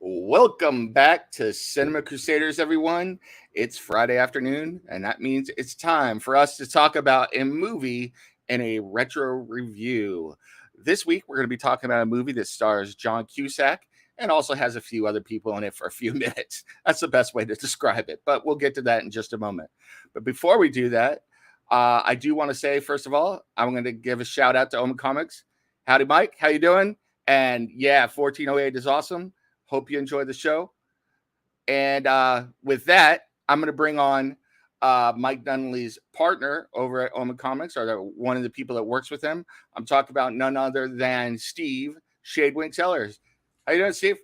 Welcome back to Cinema Crusaders, everyone. It's Friday afternoon, and that means it's time for us to talk about a movie and a retro review. This week, we're going to be talking about a movie that stars John Cusack and also has a few other people in it for a few minutes. That's the best way to describe it, but we'll get to that in just a moment. But before we do that, I do want to say, first of all, I'm going to give a shout out to Omen Comics. Howdy, Mike. How you doing? And yeah, 1408 is awesome. Hope you enjoy the show. And with that, I'm going to bring on Mike Dunley's partner over at Omen Comics, or one of the people that works with him. I'm talking about none other than Steve Shadewing Sellers. How you doing, Steve?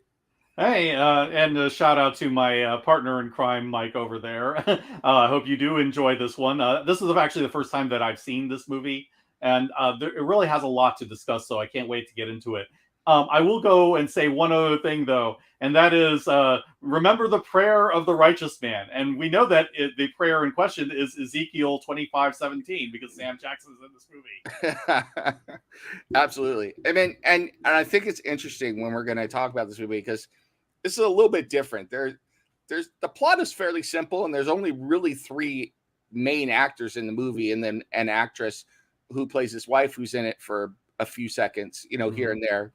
Hey, and a shout out to my partner in crime, Mike, over there. I hope you do enjoy this one. This is actually the first time that I've seen this movie, and it really has a lot to discuss, so I can't wait to get into it. I will go and say one other thing, though, and that is remember the prayer of the righteous man. And we know that the prayer in question is Ezekiel 25:17, because Sam Jackson is in this movie. Absolutely. I mean, and I think it's interesting when we're going to talk about this movie because this is a little bit different. There's the plot is fairly simple, and there's only really three main actors in the movie, and then an actress who plays his wife who's in it for a few seconds, here and there.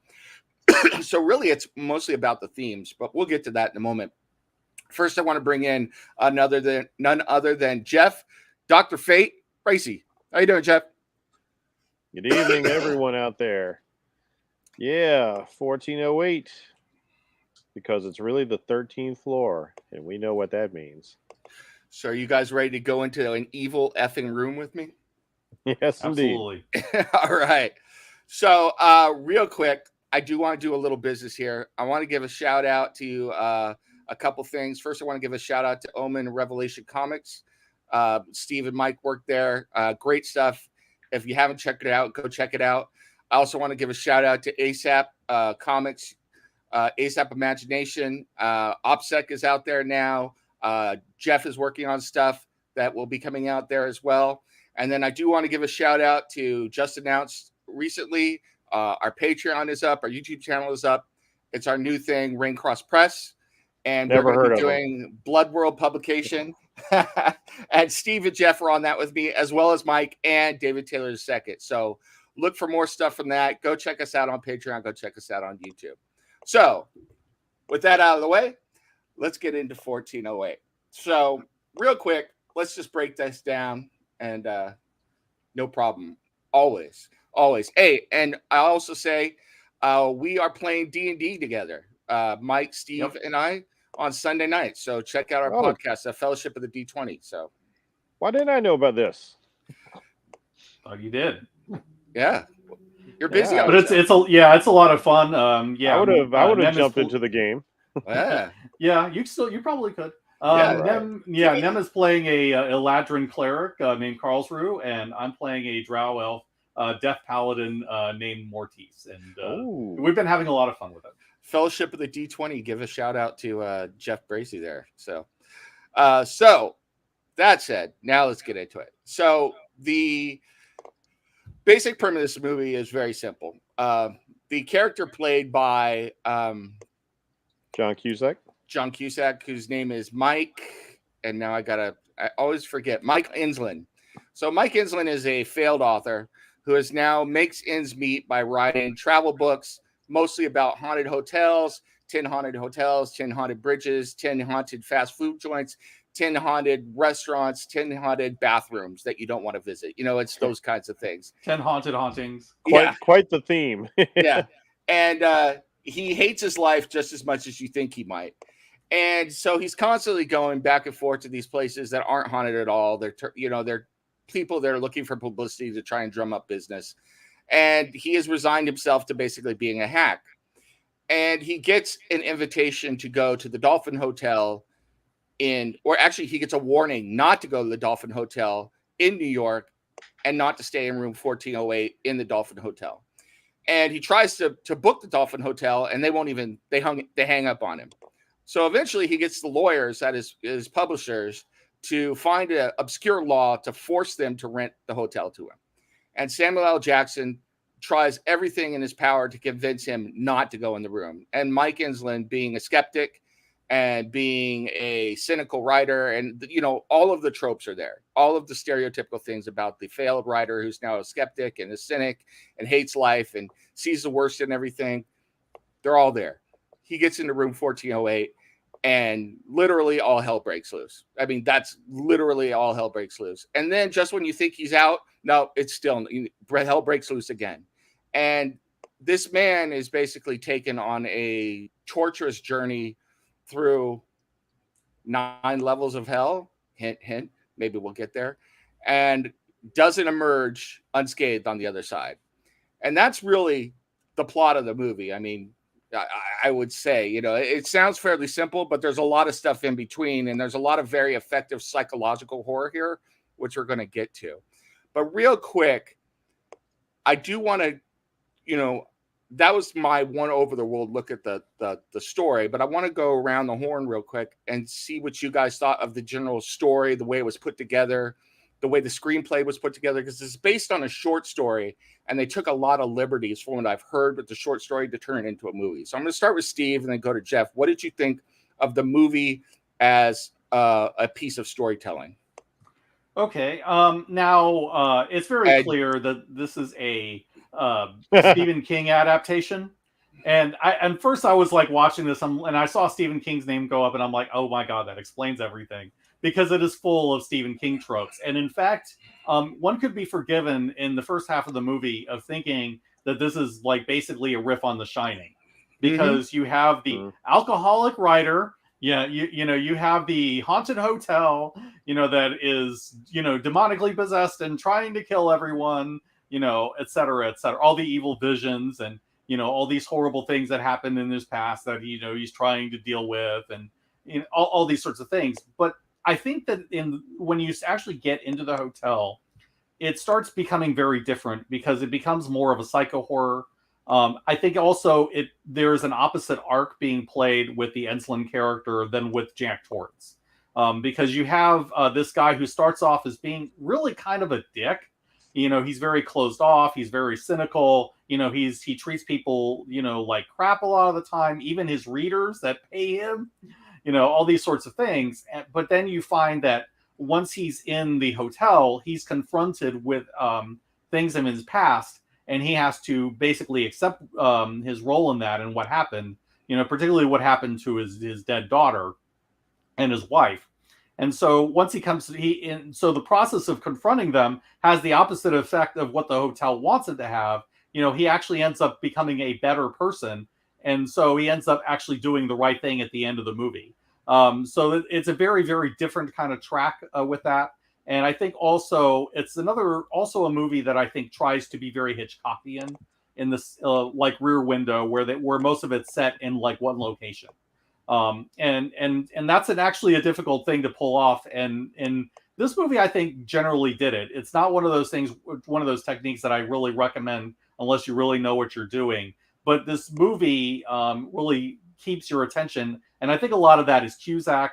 So really, it's mostly about the themes, but we'll get to that in a moment. First, I want to bring in none other than Jeff, Dr. Fate, Racy. How you doing, Jeff? Good evening, everyone out there. Yeah, 1408, because it's really the 13th floor, and we know what that means. So are you guys ready to go into an evil effing room with me? Yes, Absolutely. indeed. All right. So real quick, I do want to do a little business here. I want to give a shout out to a couple things. First, I want to give a shout out to Omen Revelation Comics. Steve and Mike work there. Great stuff. If you haven't checked it out, go check it out. I also want to give a shout out to ASAP Comics, ASAP Imagination. OPSEC is out there now. Jeff is working on stuff that will be coming out there as well. And then I do want to give a shout out to just announced recently. Our Patreon is up. Our YouTube channel is up. It's our new thing, Rain Cross Press. And Never we're going heard to be of doing Blood World publication. And Steve and Jeff are on that with me, as well as Mike and David Taylor II. So look for more stuff from that. Go check us out on Patreon. Go check us out on YouTube. So with that out of the way, let's get into 1408. So real quick, let's just break this down. And no problem. Always. Hey, and I also say we are playing D&D together. Mike, Steve, and I on Sunday night. So check out our podcast, The Fellowship of the D20. So why didn't I know about this? Thought you did. Yeah. You're busy. But it's a lot of fun. I would have jumped into the game. Yeah. You probably could. Nem is playing a Eladrin cleric named Karlsruhe, and I'm playing a Drow elf, Death Paladin named Mortis, and we've been having a lot of fun with it. Fellowship of the D20. Give a shout out to Jeff Bracey there. So that said, now let's get into it. So the basic premise of this movie is very simple. The character played by John Cusack, whose name is Mike, and now I always forget, Mike Insland. So Mike Insland is a failed author who is now makes ends meet by writing travel books, mostly about haunted hotels, 10 haunted hotels, 10 haunted bridges, 10 haunted fast food joints, 10 haunted restaurants, 10 haunted bathrooms that you don't want to visit. It's those kinds of things. 10 haunted hauntings. Quite the theme. Yeah. And he hates his life just as much as you think he might. And so he's constantly going back and forth to these places that aren't haunted at all. They're people that are looking for publicity to try and drum up business. And he has resigned himself to basically being a hack. And he gets an invitation to go to the Dolphin Hotel he gets a warning not to go to the Dolphin Hotel in New York and not to stay in room 1408 in the Dolphin Hotel. And he tries to book the Dolphin Hotel, and they hang up on him. So eventually he gets the lawyers at his publishers to find an obscure law to force them to rent the hotel to him. And Samuel L. Jackson tries everything in his power to convince him not to go in the room. And Mike Insland, being a skeptic and being a cynical writer, and all of the tropes are there, all of the stereotypical things about the failed writer who's now a skeptic and a cynic and hates life and sees the worst in everything, they're all there. He gets into room 1408 and literally all hell breaks loose. I mean, that's literally all hell breaks loose. And then just when you think he's out, no, it's still hell breaks loose again. And this man is basically taken on a torturous journey through 9 levels of hell. Hint, hint. Maybe we'll get there. And doesn't emerge unscathed on the other side. And that's really the plot of the movie. I mean, I would say, it sounds fairly simple, but there's a lot of stuff in between. And there's a lot of very effective psychological horror here, which we're going to get to. But real quick, I do want to, that was my one over the world look at the story, but I want to go around the horn real quick and see what you guys thought of the general story, the way it was put together, the way the screenplay was put together, because it's based on a short story, and they took a lot of liberties from what I've heard with the short story to turn it into a movie. So I'm going to start with Steve and then go to Jeff. What did you think of the movie as a piece of storytelling? Okay. Now, it's very clear that this is a Stephen King adaptation. And first I was like watching this and I saw Stephen King's name go up and I'm like, oh my God, that explains everything, because it is full of Stephen King tropes. And in fact, one could be forgiven in the first half of the movie of thinking that this is like basically a riff on The Shining, because you have the alcoholic writer. Yeah, you have the haunted hotel, that is, demonically possessed and trying to kill everyone, et cetera, et cetera. All the evil visions and, all these horrible things that happened in his past that, he's trying to deal with, and all these sorts of things. But I think that when you actually get into the hotel, it starts becoming very different because it becomes more of a psycho horror. I think also there's an opposite arc being played with the Ensland character than with Jack Torrance, because you have this guy who starts off as being really kind of a dick. He's very closed off. He's very cynical. He treats people, like crap a lot of the time, even his readers that pay him, all these sorts of things. But then you find that once he's in the hotel, he's confronted with things in his past, and he has to basically accept his role in that and what happened, particularly what happened to his dead daughter and his wife. And so once he comes, so the process of confronting them has the opposite effect of what the hotel wants it to have. He actually ends up becoming a better person. And so he ends up actually doing the right thing at the end of the movie. So it's a very, very different kind of track with that. And I think also it's also a movie that I think tries to be very Hitchcockian in this like Rear Window, where most of it's set in like one location. And that's actually a difficult thing to pull off. And this movie, I think, generally did it. It's not one of those things, one of those techniques that I really recommend unless you really know what you're doing. But this movie really keeps your attention. And I think a lot of that is Cusack.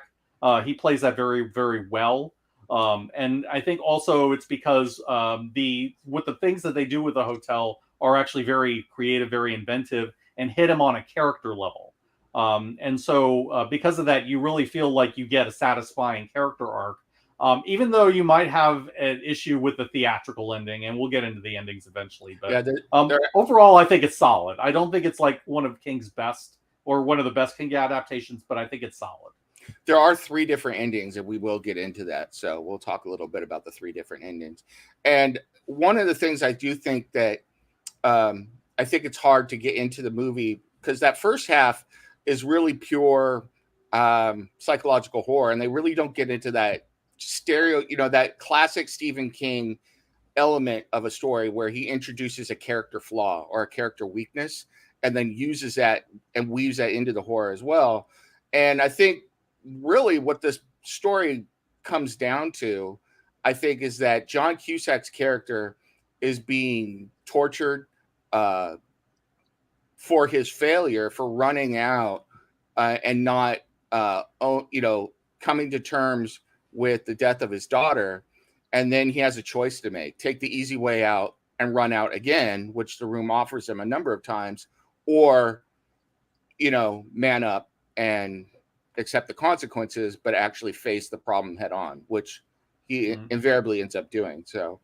He plays that very, very well. And I think also it's because the things that they do with the hotel are actually very creative, very inventive, and hit him on a character level. And so because of that, you really feel like you get a satisfying character arc, even though you might have an issue with the theatrical ending, and we'll get into the endings eventually. But overall, I think it's solid. I don't think it's like one of King's best or one of the best King adaptations, but I think it's solid. There are 3 different endings, and we will get into that. So we'll talk a little bit about the 3 different endings. And one of the things I do think that I think it's hard to get into the movie, because that first half is really pure psychological horror, and they really don't get into that that classic Stephen King element of a story where he introduces a character flaw or a character weakness and then uses that and weaves that into the horror as well. And I think really what this story comes down to, I think, is that John Cusack's character is being tortured for his failure, for running out and not, coming to terms with the death of his daughter. And then he has a choice to make: take the easy way out and run out again, which the room offers him a number of times, or, man up and accept the consequences, but actually face the problem head on, which he invariably ends up doing. So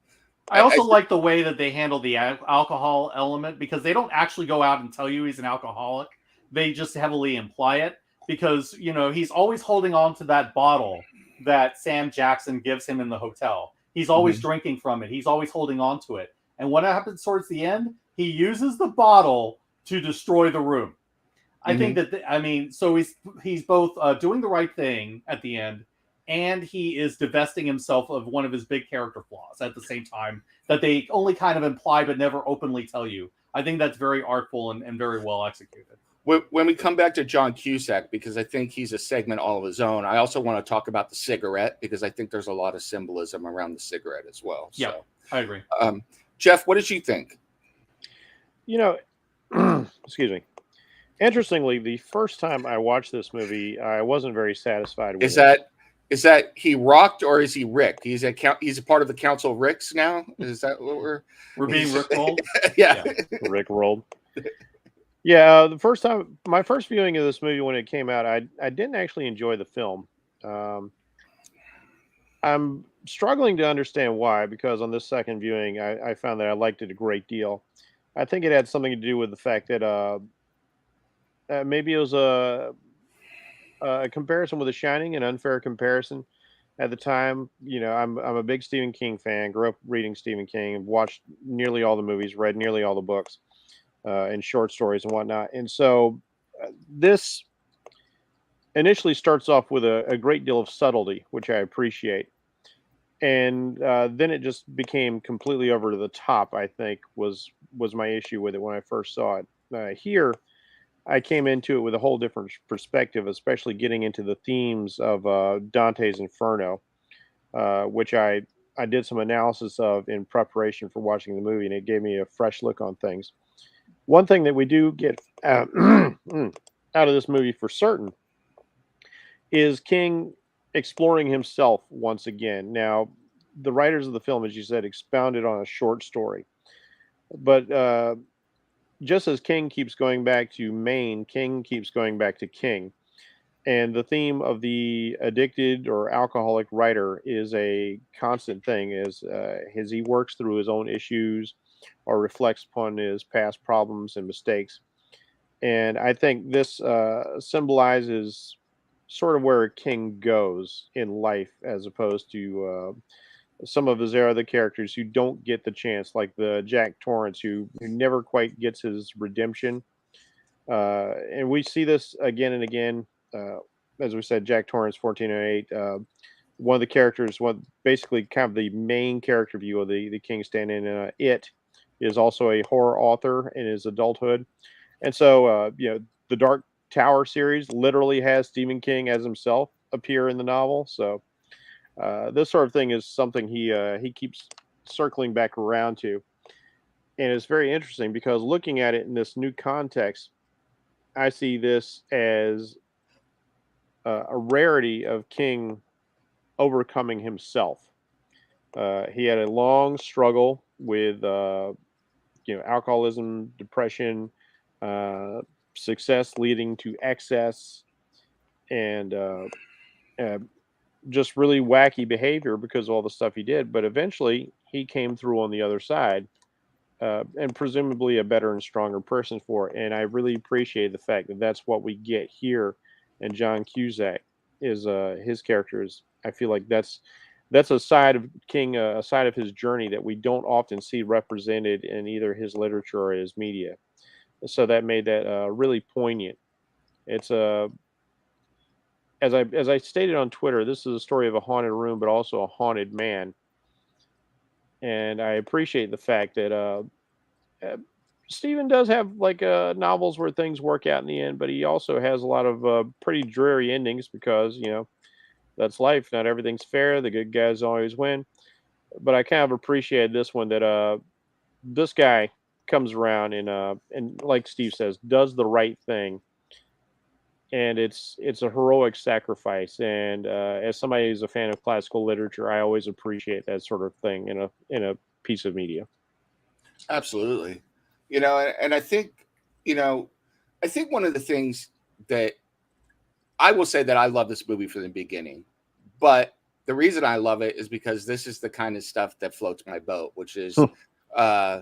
I also like the way that they handle the alcohol element, because they don't actually go out and tell you he's an alcoholic. They just heavily imply it, because, he's always holding on to that bottle that Sam Jackson gives him in the hotel. He's always drinking from it. He's always holding on to it. And what happens towards the end, he uses the bottle to destroy the room. I think that, so he's both doing the right thing at the end, and he is divesting himself of one of his big character flaws at the same time, that they only kind of imply but never openly tell you. I think that's very artful and very well executed. When we come back to John Cusack, because I think he's a segment all of his own, I also want to talk about the cigarette, because I think there's a lot of symbolism around the cigarette as well. Yeah, so, I agree. Jeff, what did you think? Excuse me. Interestingly, the first time I watched this movie, I wasn't very satisfied with it. Is that he rocked, or is he Rick? He's a part of the Council of Ricks now. Is that what we're being Rick rolled? Yeah, Rick rolled. Yeah, my first viewing of this movie when it came out, I didn't actually enjoy the film. I'm struggling to understand why, because on this second viewing, I found that I liked it a great deal. I think it had something to do with the fact that maybe it was a comparison with The Shining, an unfair comparison. At the time, I'm a big Stephen King fan. Grew up reading Stephen King, watched nearly all the movies, read nearly all the books, and short stories and whatnot. And so this initially starts off with a great deal of subtlety, which I appreciate. And then it just became completely over the top, I think, was my issue with it when I first saw it. Here, I came into it with a whole different perspective, especially getting into the themes of Dante's Inferno, which I did some analysis of in preparation for watching the movie, and it gave me a fresh look on things. One thing that we do get out of this movie for certain is King exploring himself once again. Now, the writers of the film, as you said, expounded on a short story, but just as King keeps going back to Maine, King keeps going back to King. And the theme of the addicted or alcoholic writer is a constant thing as he works through his own issues or reflects upon his past problems and mistakes. And I think this symbolizes sort of where King goes in life, as opposed to some of his other characters who don't get the chance, like the Jack Torrance, who never quite gets his redemption. And we see this again and again. As we said, Jack Torrance, 1408. One of the characters, basically kind of the main character view of the King stand in It, is also a horror author in his adulthood. And so, the Dark Tower series literally has Stephen King as himself appear in the novel. So this sort of thing is something he keeps circling back around to. And it's very interesting because looking at it in this new context, I see this as a rarity of King overcoming himself. He had a long struggle with alcoholism, depression, success leading to excess, and just really wacky behavior because of all the stuff he did. But eventually, he came through on the other side, and presumably a better and stronger person for it. And I really appreciate the fact that that's what we get here. And John Cusack is his character is. I feel like that's a side of King, a side of his journey that we don't often see represented in either his literature or his media. So that made that really poignant. It's as I stated on Twitter, this is a story of a haunted room, but also a haunted man. And I appreciate the fact that Stephen does have like novels where things work out in the end, but he also has a lot of pretty dreary endings because that's life. Not everything's fair. The good guys always win. But I kind of appreciate this one that this guy comes around and like Steve says, does the right thing. And it's a heroic sacrifice. And as somebody who's a fan of classical literature, I always appreciate that sort of thing in a piece of media. Absolutely. And I think, you know, I think one of the things that I will say that I love this movie from the beginning, but the reason I love it is because this is the kind of stuff that floats my boat, which is uh,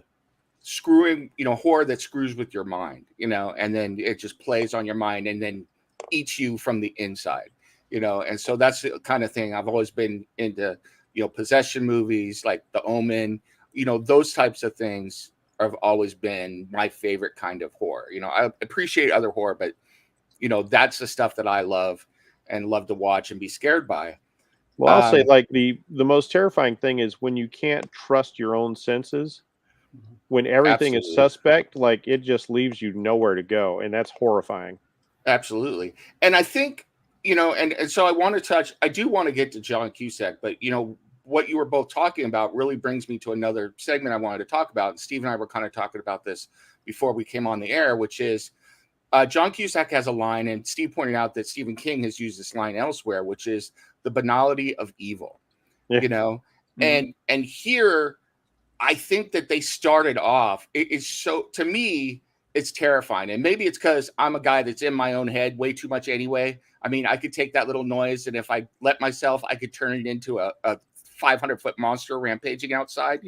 screwing, horror that screws with your mind, and then it just plays on your mind and then eats you from the inside, and so that's the kind of thing I've always been into, possession movies like The Omen, those types of things have always been my favorite kind of horror. I appreciate other horror, but that's the stuff that I love and love to watch and be scared by. Well, I'll say like the most terrifying thing is when you can't trust your own senses, when everything is Absolutely. suspect, like it just leaves you nowhere to go, and that's horrifying. Absolutely. And I think, and so I do want to get to John Cusack, but what you were both talking about really brings me to another segment I wanted to talk about. And Steve and I were kind of talking about this before we came on the air, which is John Cusack has a line, and Steve pointed out that Stephen King has used this line elsewhere, which is the banality of evil, Yeah. And here I think that they started off. It's so, to me, it's terrifying. And maybe it's because I'm a guy that's in my own head way too much anyway. I mean, I could take that little noise, and if I let myself, I could turn it into a 500-foot monster rampaging outside,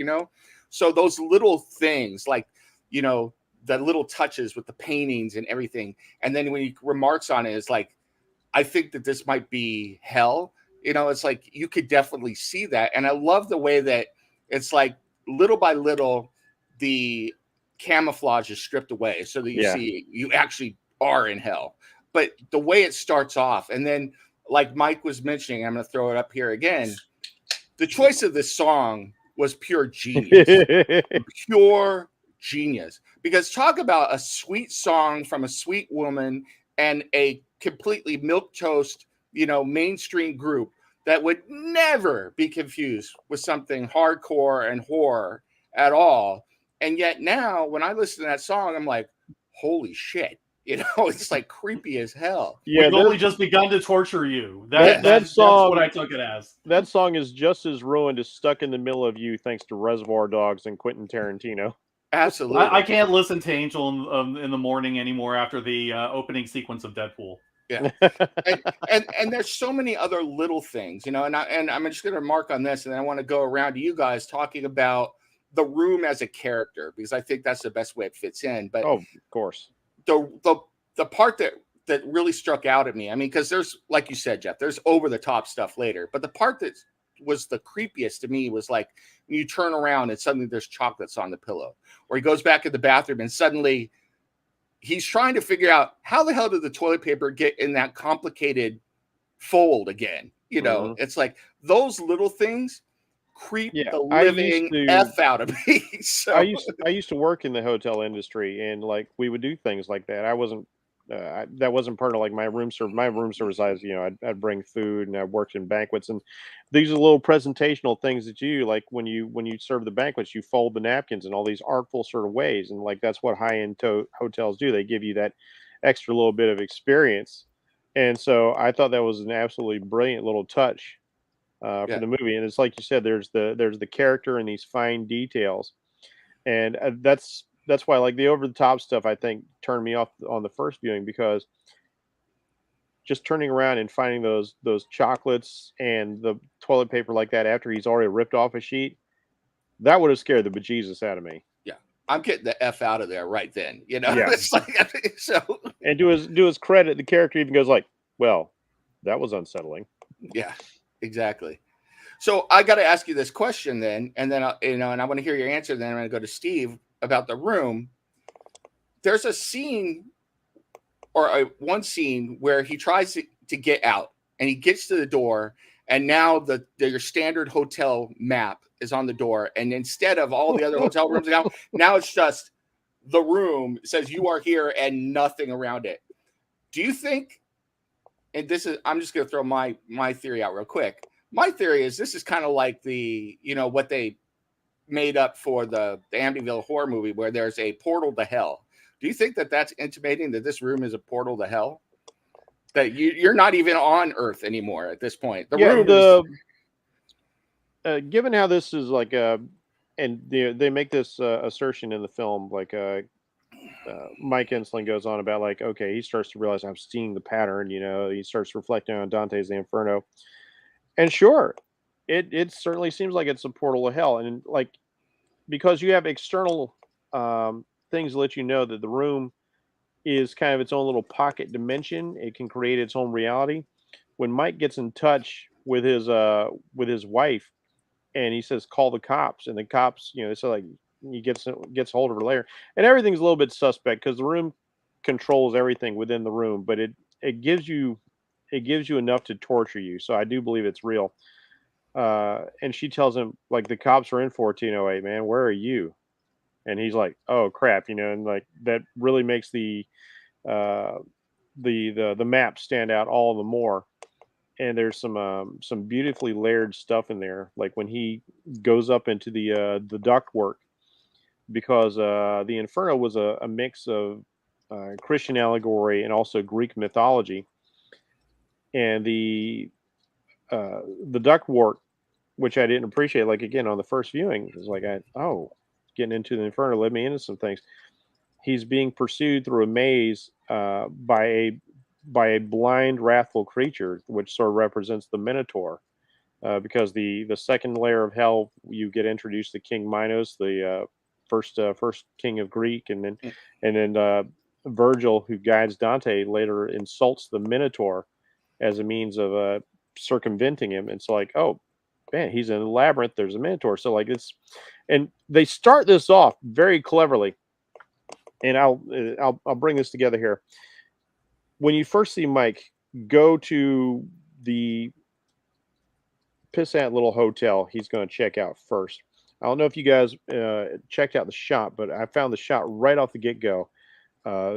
So those little things, like, the little touches with the paintings and everything. And then when he remarks on it, it's like, I think that this might be hell. It's like you could definitely see that. And I love the way that it's like little by little, the camouflage is stripped away so that you actually are in hell. But the way it starts off, and then like Mike was mentioning, I'm going to throw it up here again. The choice of this song was pure genius. Pure genius. Because talk about a sweet song from a sweet woman and a completely milquetoast, mainstream group that would never be confused with something hardcore and horror at all. And yet now when I listen to that song, I'm like, holy shit. It's like creepy as hell. Yeah, we've only just begun to torture you. That song, that's what I took it as. That song is just as ruined as Stuck in the Middle of You, thanks to Reservoir Dogs and Quentin Tarantino. Absolutely. I can't listen to Angel in the morning anymore after the opening sequence of Deadpool. Yeah, and there's so many other little things, and I'm just going to remark on this, and then I want to go around to you guys talking about The Room as a character, because I think that's the best way it fits in. But of course, the part that really struck out at me, I mean, because there's, like you said, Jeff, there's over the top stuff later, but the part that was the creepiest to me was like when you turn around and suddenly there's chocolates on the pillow, or he goes back in the bathroom and suddenly he's trying to figure out how the hell did the toilet paper get in that complicated fold again. It's like those little things creep the living F out of me. So I used to work in the hotel industry, and like we would do things like that. I wasn't that wasn't part of like my room service. I'd bring food, and I worked in banquets, and these are little presentational things that you like when you serve the banquets. You fold the napkins in all these artful sort of ways, and like that's what high end hotels do. They give you that extra little bit of experience, and so I thought that was an absolutely brilliant little touch for the movie. And it's like you said, there's the character and these fine details, and that's why like the over the top stuff I think turned me off on the first viewing, because just turning around and finding those chocolates and the toilet paper like that after he's already ripped off a sheet, that would have scared the bejesus out of me. Yeah, I'm getting the F out of there right then. Yeah. It's like, so. And to his credit, the character even goes like, "Well, that was unsettling." Yeah, exactly. So I got to ask you this question then, and then and I want to hear your answer. Then I'm going to go to Steve about The Room. There's a scene, or one scene where he tries to get out, and he gets to the door, and now your standard hotel map is on the door, and instead of all the other hotel rooms now it's just The Room. It says you are here and nothing around it. Do you think? And I'm just going to throw my theory out real quick. My theory is this is kind of like the, what they made up for the Amityville horror movie, where there's a portal to hell. Do you think that that's intimating that this room is a portal to hell? That you're not even on Earth anymore at this point. The room given how this is like and they make this assertion in the film, like Mike Ensling goes on about, like, okay, he starts to realize I'm seeing the pattern. He starts reflecting on Dante's The Inferno, and sure, it certainly seems like it's a portal to hell, and like because you have external things that let you know that the room is kind of its own little pocket dimension. It can create its own reality. When Mike gets in touch with his wife, and he says, "Call the cops," and the cops, so like he gets hold of her later, and everything's a little bit suspect because the room controls everything within the room, but it gives you enough to torture you. So I do believe it's real. And she tells him, like, the cops are in 1408, man. Where are you? And he's like, oh crap, and like that really makes uh, the map stand out all the more. And there's some beautifully layered stuff in there, like when he goes up into the ductwork, because the Inferno was a mix of Christian allegory and also Greek mythology, and the ductwork, which I didn't appreciate, like again on the first viewing, was like, getting into the Inferno led me into some things. He's being pursued through a maze by a blind, wrathful creature, which sort of represents the Minotaur. Because the second layer of hell, you get introduced to King Minos, the first king of Greek, and then Virgil, who guides Dante, later insults the Minotaur as a means of circumventing him. And so, like, oh man, he's in the labyrinth. There's a Minotaur. So like and they start this off very cleverly. And I'll bring this together here. When you first see Mike go to the pissant little hotel he's going to check out first. I don't know if you guys checked out the shot, but I found the shot right off the get-go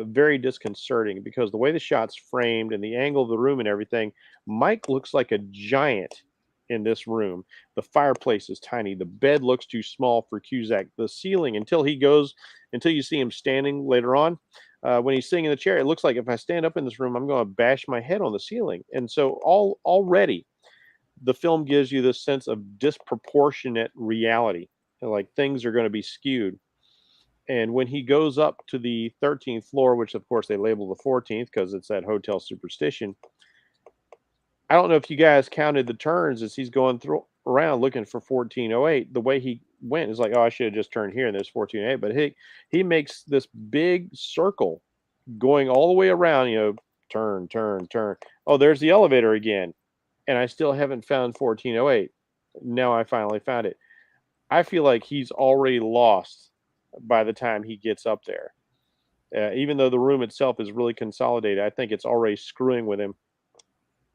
very disconcerting, because the way the shot's framed and the angle of the room and everything, Mike looks like a giant in this room. The fireplace is tiny. The bed looks too small for Cusack. The ceiling, until you see him standing later on, when he's sitting in the chair, it looks like if I stand up in this room, I'm going to bash my head on the ceiling. And so already the film gives you this sense of disproportionate reality, like things are going to be skewed. And when he goes up to the 13th floor, which of course they label the 14th because it's that hotel superstition, I don't know if you guys counted the turns as he's going through around looking for 1408. The way he went is like, oh, I should have just turned here and there's 1408. But he makes this big circle going all the way around, turn, turn, turn. Oh, there's the elevator again. And I still haven't found 1408. Now I finally found it. I feel like he's already lost by the time he gets up there. Even though the room itself is really consolidated, I think it's already screwing with him.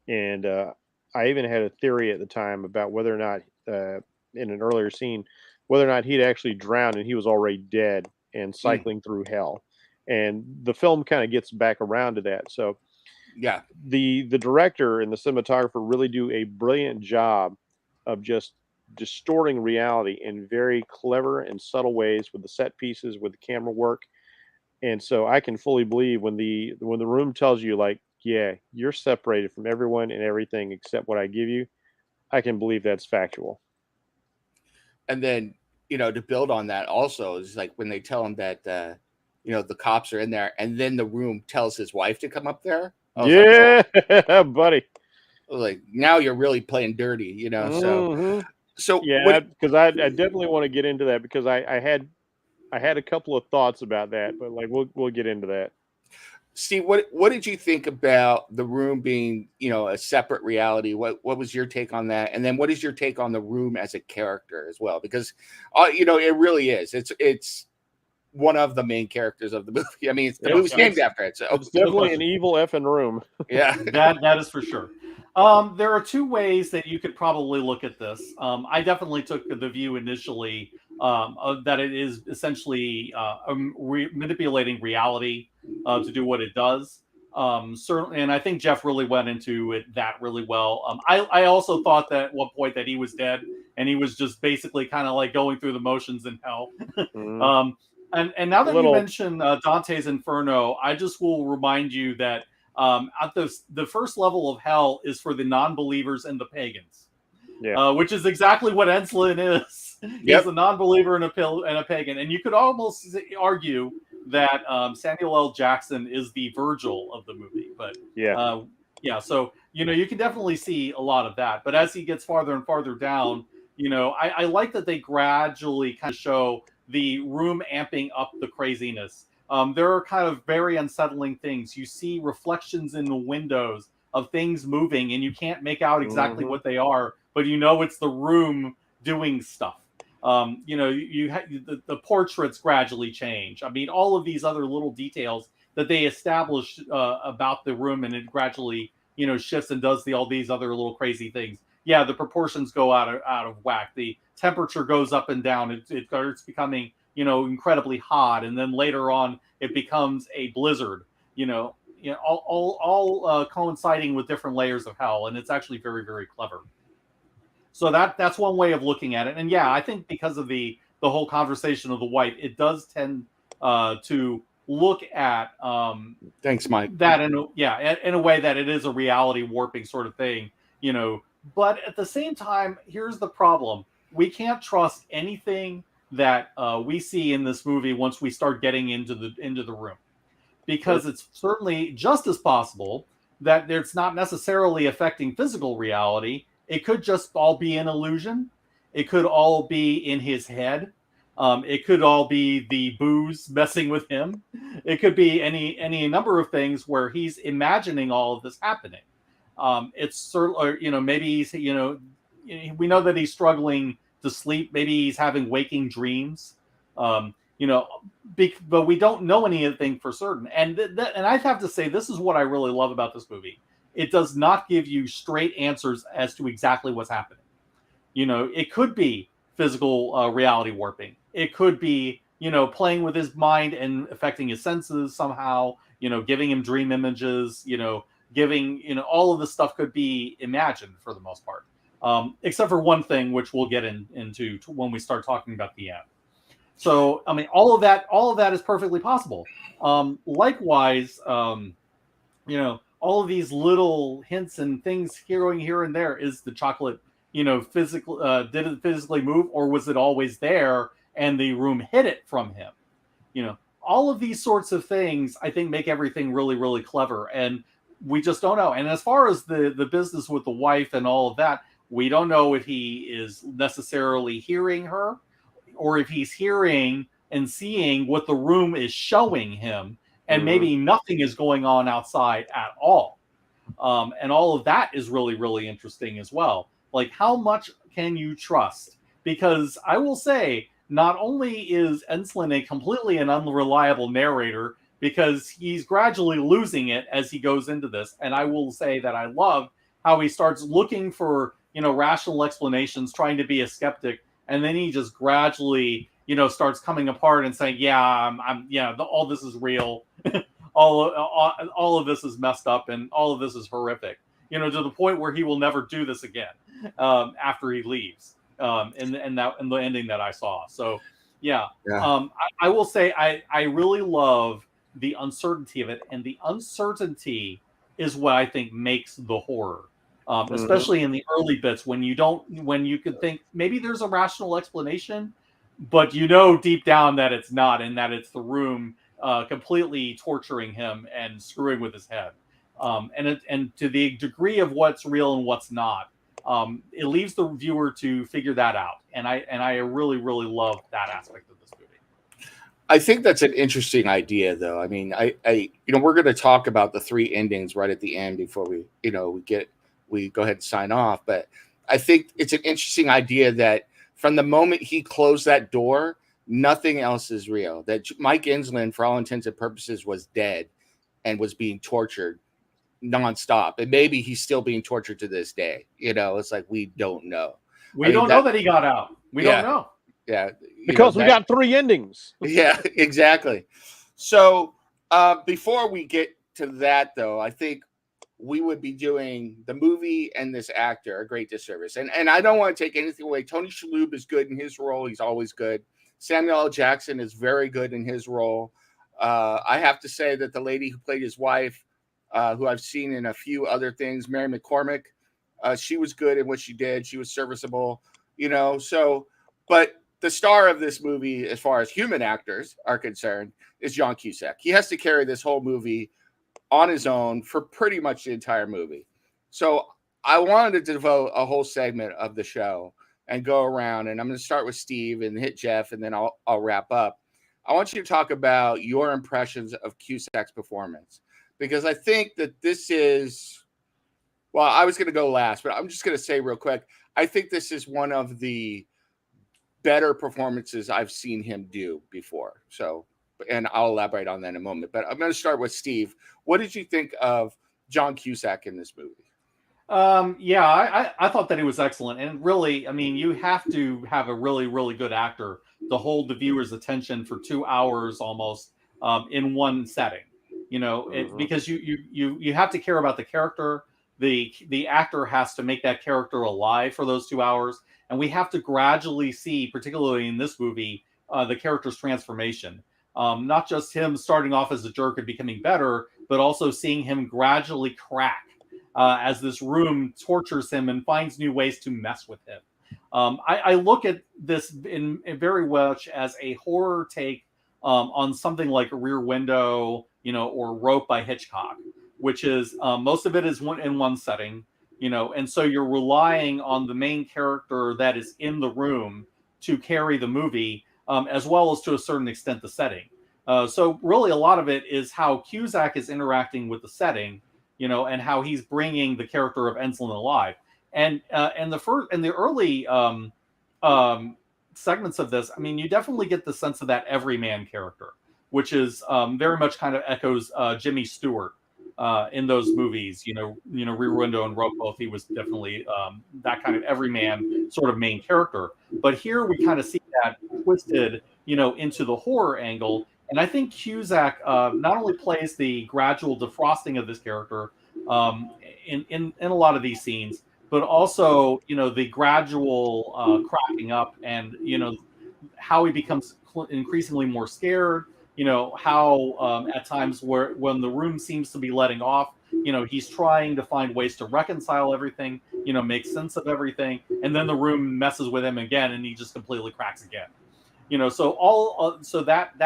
And I even had a theory at the time about whether or not, in an earlier scene, whether or not he'd actually drowned and he was already dead and cycling through hell. And the film kind of gets back around to that. So yeah, the director and the cinematographer really do a brilliant job of just distorting reality in very clever and subtle ways with the set pieces, with the camera work. And so I can fully believe when the room tells you, like, yeah, you're separated from everyone and everything except what I give you, I can believe that's factual. And then, to build on that also is like when they tell him that, the cops are in there, and then the room tells his wife to come up there. Yeah, like, oh, buddy. Like, now you're really playing dirty, Mm-hmm. So yeah, because I definitely want to get into that, because I had a couple of thoughts about that, but like we'll get into that. Steve, what did you think about the room being, a separate reality? What was your take on that? And then what is your take on the room as a character as well? Because, it really is. It's one of the main characters of the movie. I mean, the movie's named after it. So it's definitely an evil effing room. Yeah, that is for sure. There are two ways that you could probably look at this. I definitely took the view initially that it is essentially manipulating reality to do what it does. Certainly, and I think Jeff really went into it that really well. I also thought that at one point that he was dead and he was just basically kind of like going through the motions in hell. Mm-hmm. And now that you mention Dante's Inferno, I just will remind you that at the first level of hell is for the non-believers and the pagans. which is exactly what Enslin is. Yep. He's a non-believer and a pagan. And you could almost argue that Samuel L. Jackson is the Virgil of the movie. But so, you can definitely see a lot of that. But as he gets farther and farther down, I like that they gradually kind of show the room amping up the craziness. There are kind of very unsettling things. You see reflections in the windows of things moving, and you can't make out exactly what they are, but it's the room doing stuff. The portraits gradually change. I mean, all of these other little details that they establish about the room, and it gradually shifts and does all these other little crazy things. Yeah, the proportions go out of whack. The temperature goes up and down. It starts becoming incredibly hot, and then later on it becomes a blizzard. All coinciding with different layers of hell, and it's actually very, very clever. So that's one way of looking at it. And yeah, I think because of the whole conversation of the wife, it does tend to look at thanks, Mike. That in a way that it is a reality warping sort of thing, But at the same time, here's the problem: we can't trust anything that we see in this movie once we start getting into the room, because it's certainly just as possible that it's not necessarily affecting physical reality. It could just all be an illusion. It could all be in his head. It could all be the booze messing with him. It could be any number of things where he's imagining all of this happening. It's certainly, maybe he's, we know that he's struggling to sleep. Maybe he's having waking dreams. But we don't know anything for certain. And and I have to say, this is what I really love about this movie. It does not give you straight answers as to exactly what's happening. It could be physical reality warping. It could be, playing with his mind and affecting his senses somehow, giving him dream images, giving, all of this stuff could be imagined for the most part. Except for one thing, which we'll get into when we start talking about the end. So, I mean, all of that is perfectly possible. Likewise, all of these little hints and things here and there. Is the chocolate, physical? Did it physically move, or was it always there and the room hid it from him? All of these sorts of things, I think, make everything really, really clever, and we just don't know. And as far as the business with the wife and all of that, we don't know if he is necessarily hearing her, or if he's hearing and seeing what the room is showing him, and maybe nothing is going on outside at all. And all of that is really, really interesting as well. Like, how much can you trust? Because I will say, not only is Enslin a completely and unreliable narrator, because he's gradually losing it as he goes into this. And I will say that I love how he starts looking for, rational explanations, trying to be a skeptic. And then he just gradually, starts coming apart and saying, all this is real. all of this is messed up, and all of this is horrific, to the point where he will never do this again after he leaves in the ending that I saw. So, I will say I really love the uncertainty of it, and the uncertainty is what I think makes the horror. Especially in the early bits when you could think maybe there's a rational explanation, but deep down that it's not, and that it's the room completely torturing him and screwing with his head. And to the degree of what's real and what's not, it leaves the viewer to figure that out. And I really, really love that aspect of this movie. I think that's an interesting idea, though. I mean, we're going to talk about the three endings right at the end before we go ahead and sign off. But I think it's an interesting idea that from the moment he closed that door, nothing else is real. That Mike Enslin, for all intents and purposes, was dead and was being tortured nonstop. And maybe he's still being tortured to this day. It's like, we don't know. We don't know that he got out. We don't know. Yeah. Because we got three endings. Yeah, exactly. So before we get to that, though, I think we would be doing the movie and this actor a great disservice. And I don't want to take anything away. Tony Shalhoub is good in his role. He's always good. Samuel L. Jackson is very good in his role. I have to say that the lady who played his wife, who I've seen in a few other things, Mary McCormick, She was good in what she did. She was serviceable, you know. So, but the star of this movie, as far as human actors are concerned, is John Cusack. He has to carry this whole movie on his own for pretty much the entire movie. So I wanted to devote a whole segment of the show and go around, and I'm going to start with Steve and hit Jeff, and then I'll wrap up. I want you to talk about your impressions of Cusack's performance, because I think that this is, well, I was going to go last, but I'm just going to say real quick, I think this is one of the better performances I've seen him do before. So, and I'll elaborate on that in a moment. But I'm going to start with Steve. What did you think of John Cusack in this movie? Yeah, I thought that he was excellent. And really, I mean, you have to have a really, really good actor to hold the viewer's attention for 2 hours almost in one setting. You know, because you have to care about the character. The actor has to make that character alive for those 2 hours. And we have to gradually see, particularly in this movie, the character's transformation. Not just him starting off as a jerk and becoming better, but also seeing him gradually crack as this room tortures him and finds new ways to mess with him. I look at this in very much as a horror take on something like Rear Window, you know, or Rope by Hitchcock, which is most of it is in one setting, you know, and so you're relying on the main character that is in the room to carry the movie, as well as to a certain extent the setting. So really, a lot of it is how Cusack is interacting with the setting, you know, and how he's bringing the character of Ensign alive. And the early segments of this, I mean, you definitely get the sense of that everyman character, which is very much kind of echoes Jimmy Stewart in those movies. You know, Rear Window and Rope both. He was definitely that kind of everyman sort of main character. But here we kind of see that twisted, you know, into the horror angle. And I think Cusack not only plays the gradual defrosting of this character in a lot of these scenes, but also, you know, the gradual cracking up, and, you know, how he becomes increasingly more scared. You know, how at times when the room seems to be letting off, you know, he's trying to find ways to reconcile everything, you know, make sense of everything, and then the room messes with him again, and he just completely cracks again. You know, so that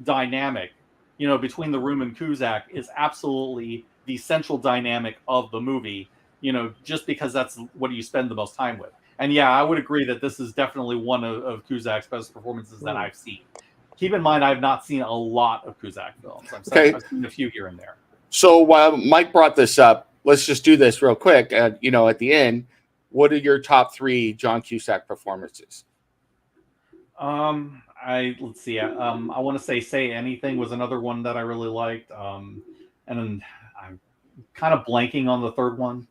dynamic, you know, between the room and Cusack is absolutely the central dynamic of the movie. You know, just because that's what you spend the most time with. And yeah, I would agree that this is definitely one of Cusack's best performances that I've seen. Keep in mind, I've not seen a lot of Cusack films. I've seen a few here and there. So while Mike brought this up, let's just do this real quick. You know, at the end, what are your top 3 John Cusack performances? Let's see. I want to say Anything was another one that I really liked. And then I'm kind of blanking on the third one.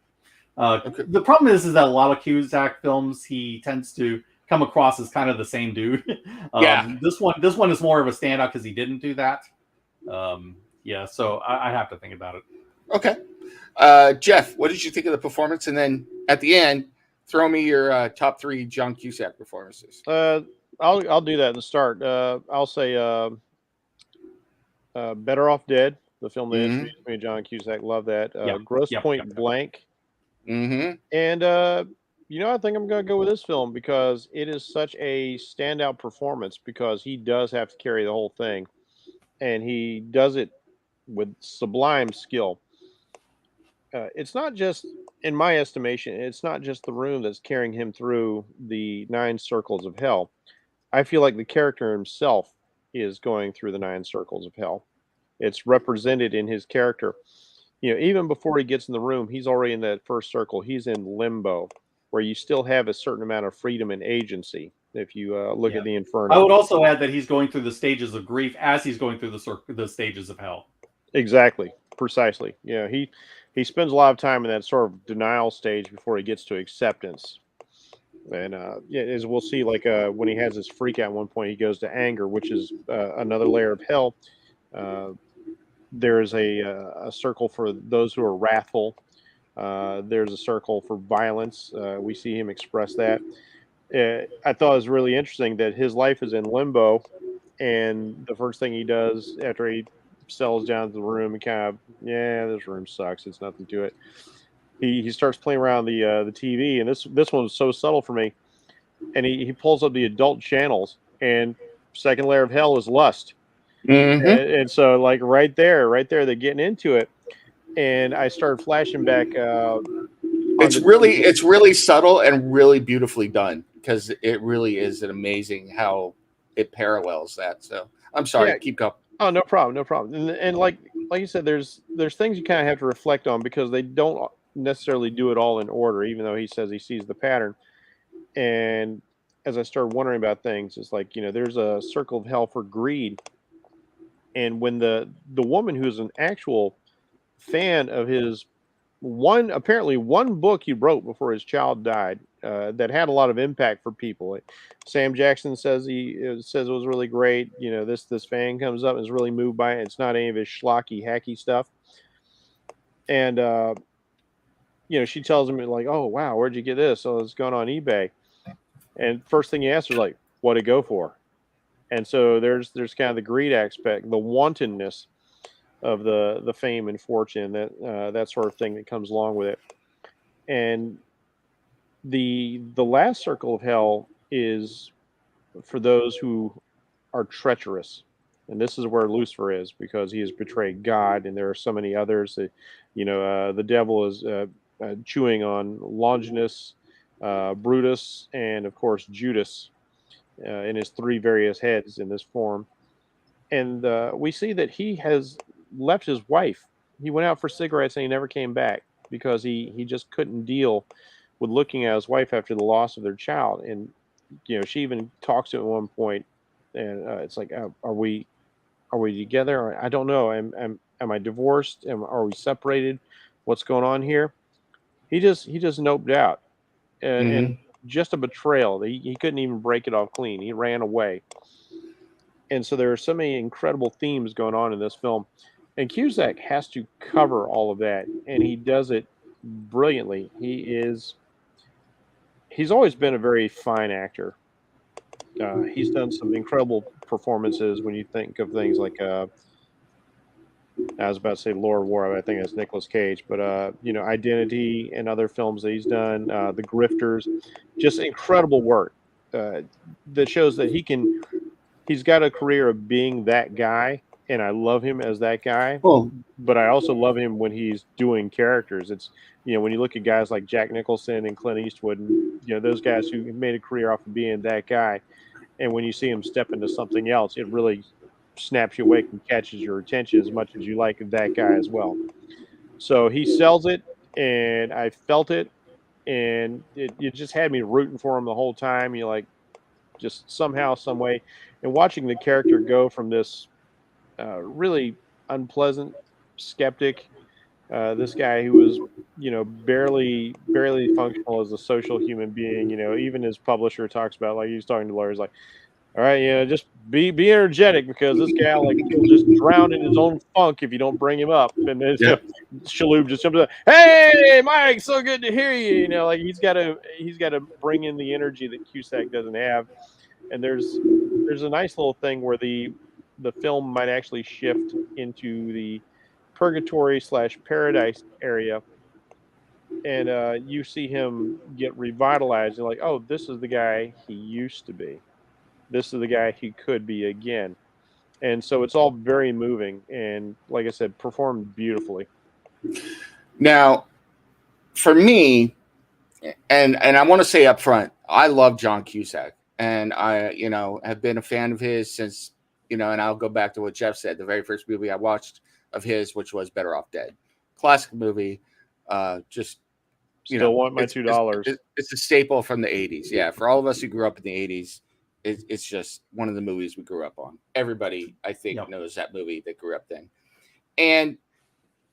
Okay. The problem is that a lot of Cusack films, he tends to come across as kind of the same dude. Yeah. This one is more of a standout because he didn't do that. Yeah, so I have to think about it. Okay. Jeff, what did you think of the performance? And then at the end, throw me your top 3 John Cusack performances. I'll do that at the start. I'll say Better Off Dead, the film that introduced me to John Cusack. Love that. Grosse Pointe Blank. Mm-hmm. And you know, I think I'm going to go with this film because it is such a standout performance, because he does have to carry the whole thing, and he does it with sublime skill. It's not just, in my estimation, it's not just the room that's carrying him through the 9 circles of hell. I feel like the character himself is going through the 9 circles of hell. It's represented in his character. You know, even before he gets in the room, he's already in that first circle. He's in limbo, where you still have a certain amount of freedom and agency. If you look at the Inferno, I would also add that he's going through the stages of grief as he's going through the stages of hell. Exactly, precisely. Yeah, he spends a lot of time in that sort of denial stage before he gets to acceptance. And as we'll see, like when he has his freak out at one point, he goes to anger, which is another layer of hell. There's a circle for those who are wrathful. There's a circle for violence. We see him express that. I thought it was really interesting that his life is in limbo, and the first thing he does after he settles down to the room and kind of, this room sucks. It's nothing to it. he starts playing around the TV, and this one was so subtle for me. And he pulls up the adult channels, and second layer of hell is lust, Mm-hmm. and so like right there, they're getting into it, and I started flashing back It's onto really subtle and really beautifully done because it really is an amazing how it parallels that. So I'm sorry, yeah. keep going. Oh, no problem, no problem. And like you said, there's things you kind of have to reflect on because they don't necessarily do it all in order, even though he says he sees the pattern. And as I started wondering about things, it's like, there's a circle of hell for greed. And when the woman who's an actual fan of his apparently one book he wrote before his child died, that had a lot of impact for people. Sam Jackson says says it was really great. This fan comes up and is really moved by it. It's not any of his schlocky hacky stuff. And she tells him like, "Oh wow, where'd you get this?" So it's going on eBay. And first thing he asks her is like, "What'd it go for?" And so there's kind of the greed aspect, the wantonness of the fame and fortune, that sort of thing that comes along with it. And the last circle of hell is for those who are treacherous. And this is where Lucifer is, because he has betrayed God, and there are so many others that, the devil is chewing on Longinus, Brutus, and of course Judas, in his three various heads in this form. And we see that he has left his wife. He went out for cigarettes and he never came back because he just couldn't deal with looking at his wife after the loss of their child. And she even talks to him at one point, and it's like, are we together? I don't know. Am I divorced? Are we separated? What's going on here? He just noped out, and Mm-hmm. just a betrayal. He couldn't even break it off clean. He ran away. And so there are so many incredible themes going on in this film, and Cusack has to cover all of that, and he does it brilliantly. He's always been a very fine actor. He's done some incredible performances when you think of things like I was about to say Lord of War, but I think that's Nicolas Cage. But Identity and other films that he's done, The Grifters, just incredible work that shows that he's got a career of being that guy, and I love him as that guy. Well, But I also love him when he's doing characters. It's when you look at guys like Jack Nicholson and Clint Eastwood, and those guys who made a career off of being that guy, and when you see him step into something else, it really snaps you awake and catches your attention as much as you like that guy as well. So he sells it, and I felt it, and it just had me rooting for him the whole time. You like just somehow, some way, and watching the character go from this really unpleasant skeptic, this guy who was barely functional as a social human being. Even his publisher talks about, like, he was talking to lawyers like, all right, just be energetic, because this guy, like, he'll just drown in his own funk if you don't bring him up. And then yeah. Shaloub just jumps up, "Hey, Mike, so good to hear you." Like, he's got to bring in the energy that Cusack doesn't have. And there's a nice little thing where the film might actually shift into the purgatory slash paradise area, and you see him get revitalized. You're like, oh, this is the guy he used to be. This is the guy he could be again. And so it's all very moving, and like I said, performed beautifully. Now, for me, and I want to say up front, I love John Cusack, and I have been a fan of his since and I'll go back to what Jeff said. The very first movie I watched of his, which was Better Off Dead, classic movie. Just Still want my it's $2. it's a staple from the '80s. Yeah, for all of us who grew up in the '80s, it's just one of the movies we grew up on. Everybody, I think, Yep. knows that movie that grew up then. And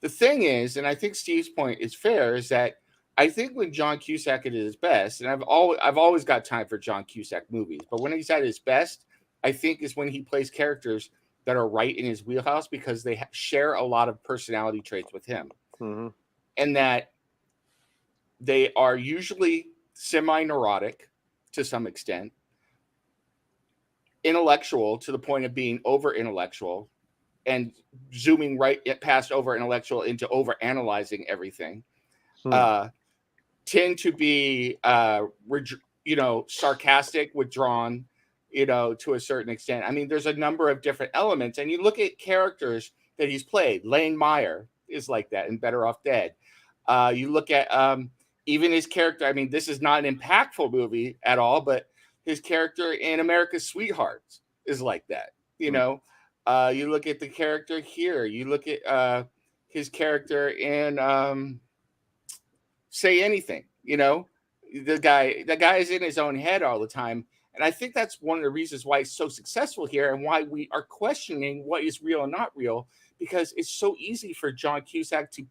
the thing is, and I think Steve's point is fair, is that I think when John Cusack is at his best, and I've always got time for John Cusack movies, but when he's at his best, I think is when he plays characters that are right in his wheelhouse because they share a lot of personality traits with him, Mm-hmm. and that they are usually semi-neurotic to some extent, intellectual to the point of being over intellectual, and zooming right past over intellectual into over analyzing everything. uh, tend to be, sarcastic, withdrawn, to a certain extent. I mean, there's a number of different elements, and you look at characters that he's played. Lane Meyer is like that in Better Off Dead. You look at even his character. I mean, this is not an impactful movie at all, but his character in America's Sweethearts is like that. You look at the character here. You look at his character in Say Anything. The guy is in his own head all the time, and I think that's one of the reasons why he's so successful here, and why we are questioning what is real and not real, because it's so easy for John Cusack to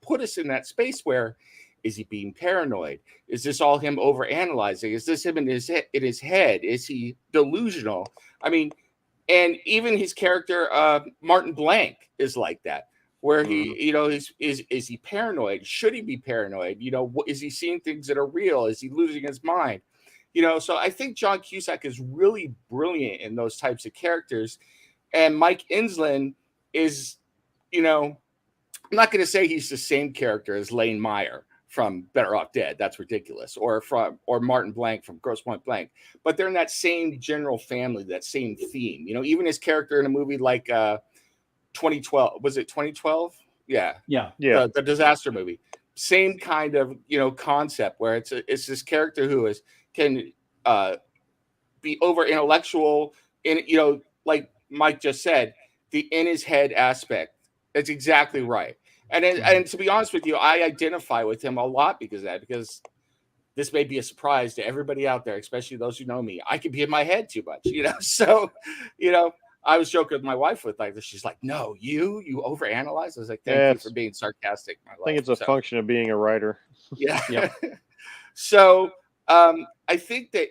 put us in that space where, is he being paranoid? Is this all him overanalyzing? Is this him in his head? Is he delusional? I mean, and even his character Martin Blank is like that, where he, is he paranoid? Should he be paranoid? Is he seeing things that are real? Is he losing his mind? So I think John Cusack is really brilliant in those types of characters, and Mike Insland is, I'm not going to say he's the same character as Lane Meyer from Better Off Dead. That's ridiculous. Or Martin Blank from Grosse Pointe Blank. But they're in that same general family, that same theme. Even his character in a movie like 2012. Was it 2012? Yeah. The disaster movie. Same kind of concept, where it's this character who can be over intellectual, and like Mike just said, the in his head aspect. That's exactly right. And to be honest with you, I identify with him a lot because this may be a surprise to everybody out there, especially those who know me. I could be in my head too much, So, I was joking with my wife with this. She's like, "No, you overanalyze." I was like, "Thank you for being sarcastic." I think it's a function of being a writer. Yeah. So, I think that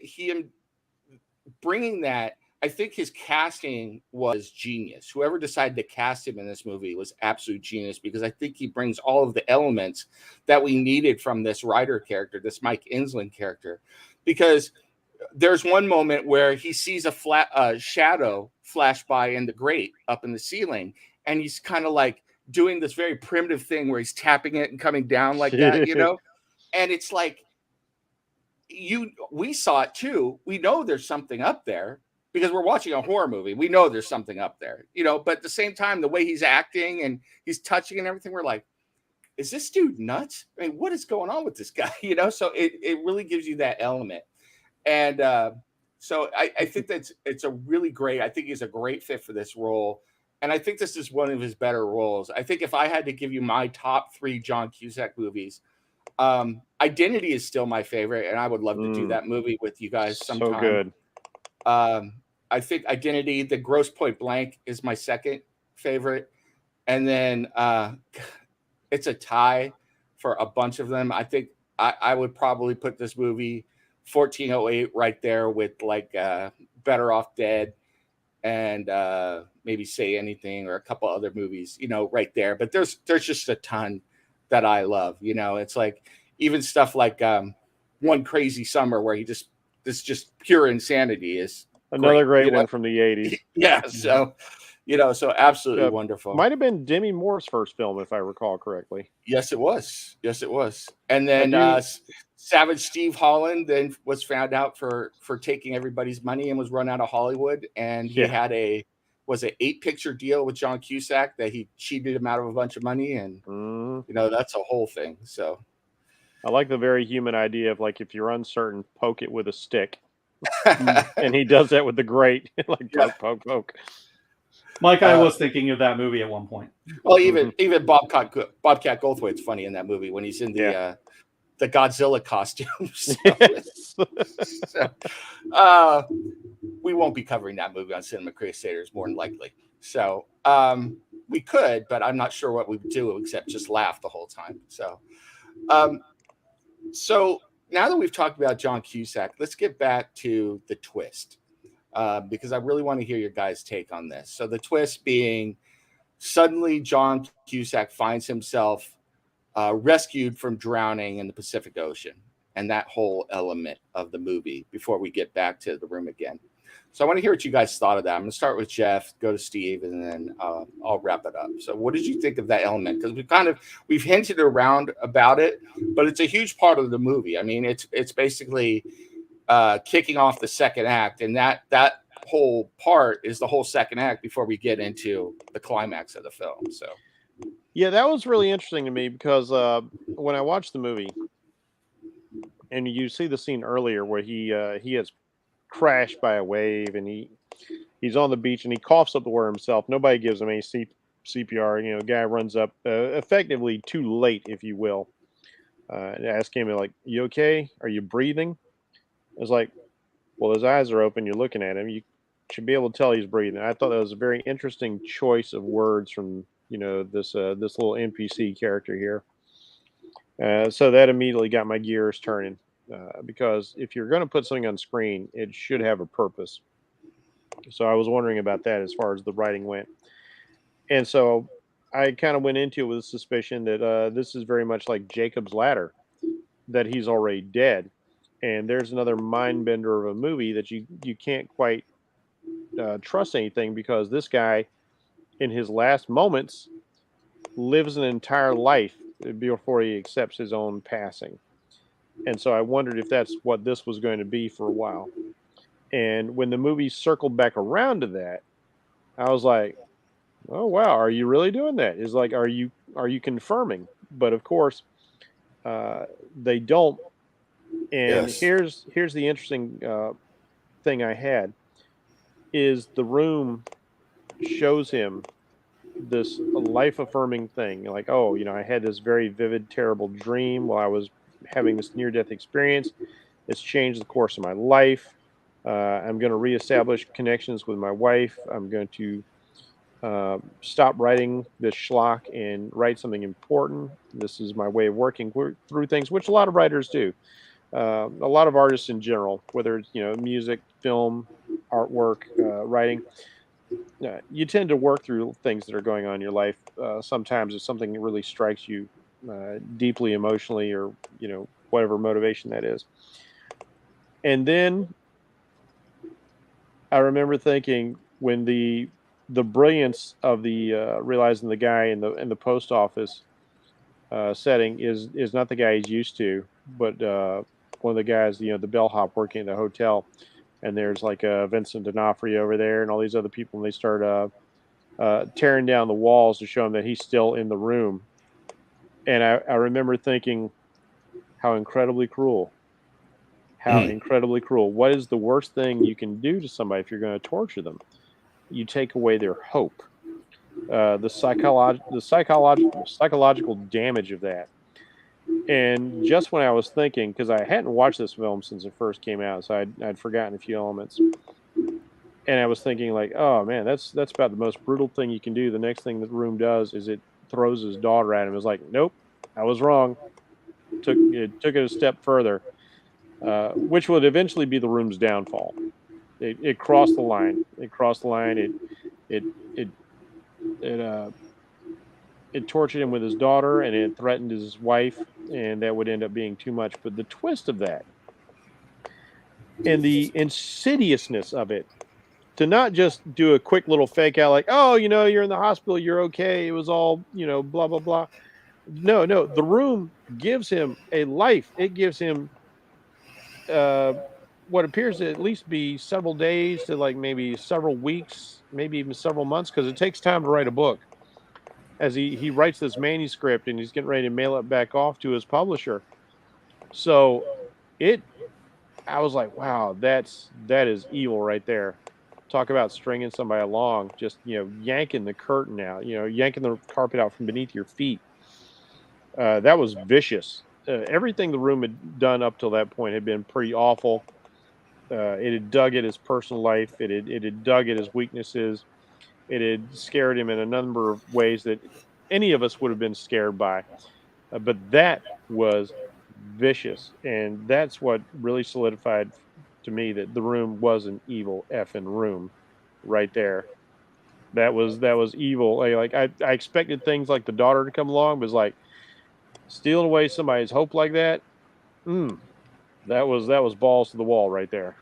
bringing that. I think his casting was genius. Whoever decided to cast him in this movie was absolute genius, because I think he brings all of the elements that we needed from this Ryder character, this Mike Insland character. Because there's one moment where he sees a shadow flash by in the grate up in the ceiling, and he's kind of like doing this very primitive thing where he's tapping it and coming down like that, And it's like, we saw it too. We know there's something up there, because we're watching a horror movie. We know there's something up there, but at the same time, the way he's acting and he's touching and everything, we're like, is this dude nuts? I mean, what is going on with this guy? So it really gives you that element. And so I think it's a really great, I think he's a great fit for this role. And I think this is one of his better roles. I think if I had to give you my top 3 John Cusack movies, Identity is still my favorite, and I would love to do that movie with you guys sometime. So good. I think Identity, the Grosse Pointe Blank, is my second favorite. And then it's a tie for a bunch of them. I think I would probably put this movie 1408 right there with like Better Off Dead and maybe Say Anything, or a couple other movies, right there. But there's just a ton that I love. It's like even stuff like One Crazy Summer, where this just pure insanity is another great one from the 80s. Yeah, so so absolutely wonderful. Might have been Demi Moore's first film, if I recall correctly. Yes, it was. And then Savage Steve Holland then was found out for taking everybody's money and was run out of Hollywood, and he had an 8-picture deal with John Cusack that he cheated him out of a bunch of money, and that's a whole thing. So I like the very human idea of, like, if you're uncertain, poke it with a stick. And he does that with the grate, like poke. Mike, I was thinking of that movie at one point. Well, even Bobcat Goldthwait's funny in that movie when he's in the Godzilla costume. We won't be covering that movie on Cinema Crusaders, more than likely. So we could, but I'm not sure what we would do except just laugh the whole time. So now that we've talked about John Cusack, let's get back to the twist, because I really want to hear your guys' take on this. So the twist being, suddenly John Cusack finds himself rescued from drowning in the Pacific Ocean, and that whole element of the movie before we get back to the room again. So I want to hear what you guys thought of that. I'm going to start with Jeff, go to Steve, and then I'll wrap it up. So what did you think of that element? Because we've hinted around about it, but it's a huge part of the movie. I mean, it's basically kicking off the second act, and that whole part is the whole second act before we get into the climax of the film. So Yeah, that was really interesting to me because when I watched the movie, and you see the scene earlier where he gets crashed by a wave, and he's on the beach and he coughs up the water himself. Nobody gives him any CPR. You know, guy runs up effectively too late, if you will, and ask him like, "You okay? Are you breathing?" It's like, well, his eyes are open. You're looking at him. You should be able to tell he's breathing. I thought that was a very interesting choice of words from this little NPC character here. So that immediately got my gears turning because if you're going to put something on screen, it should have a purpose. So I was wondering about that as far as the writing went. And so I kind of went into it with a suspicion that this is very much like Jacob's Ladder, that he's already dead. And there's another mind bender of a movie that you can't quite trust anything because this guy, in his last moments, lives an entire life before he accepts his own passing. And so I wondered if that's what this was going to be for a while. And when the movie circled back around to that, I was like, "Oh wow, are you really doing that?" Is like, are you confirming? But of course, uh, they don't. And yes, here's the interesting thing I had is the room shows him this life affirming thing like, oh, I had this very vivid terrible dream while I was having this near death experience. It's changed the course of my life. I'm going to reestablish connections with my wife. I'm going to stop writing this schlock and write something important. This is my way of working through things, which a lot of writers do. A lot of artists in general, whether it's music, film, artwork, writing, you tend to work through things that are going on in your life. Sometimes if something really strikes you deeply emotionally, or whatever motivation that is. And then I remember thinking when the brilliance of the realizing the guy in the post office setting is not the guy he's used to, but one of the guys, the bellhop working at the hotel, and there's like Vincent D'Onofrio over there, and all these other people, and they start tearing down the walls to show him that he's still in the room. And I remember thinking, how incredibly cruel. How mm, incredibly cruel. What is the worst thing you can do to somebody if you're going to torture them? You take away their hope. The psychological damage of that. And just when I was thinking, because I hadn't watched this film since it first came out, so I'd forgotten a few elements, and I was thinking like, oh man, that's about the most brutal thing you can do. The next thing the room does is it throws his daughter at him. It's like, nope, I was wrong. Took it a step further, which would eventually be the room's downfall. It crossed the line. It crossed the line. It it it it tortured him with his daughter, and it threatened his wife, and that would end up being too much. But the twist of that and the insidiousness of it, to not just do a quick little fake out like, oh, you're in the hospital, you're okay, it was all, blah blah blah. No, no, the room gives him a life. It gives him uh what appears to at least be several days to like maybe several weeks, maybe even several months, because it takes time to write a book. As he writes this manuscript and he's getting ready to mail it back off to his publisher. So it I was like, wow, that is evil right there. Talk about stringing somebody along, just yanking the curtain out, yanking the carpet out from beneath your feet. That was vicious. Everything the room had done up till that point had been pretty awful. It had dug at his personal life. It had dug at his weaknesses. It had scared him in a number of ways that any of us would have been scared by. But that was vicious, and that's what really solidified to me that the room was an evil effing room, right there. That was evil. I expected things like the daughter to come along, but it's like stealing away somebody's hope like that. Mm, that was balls to the wall right there.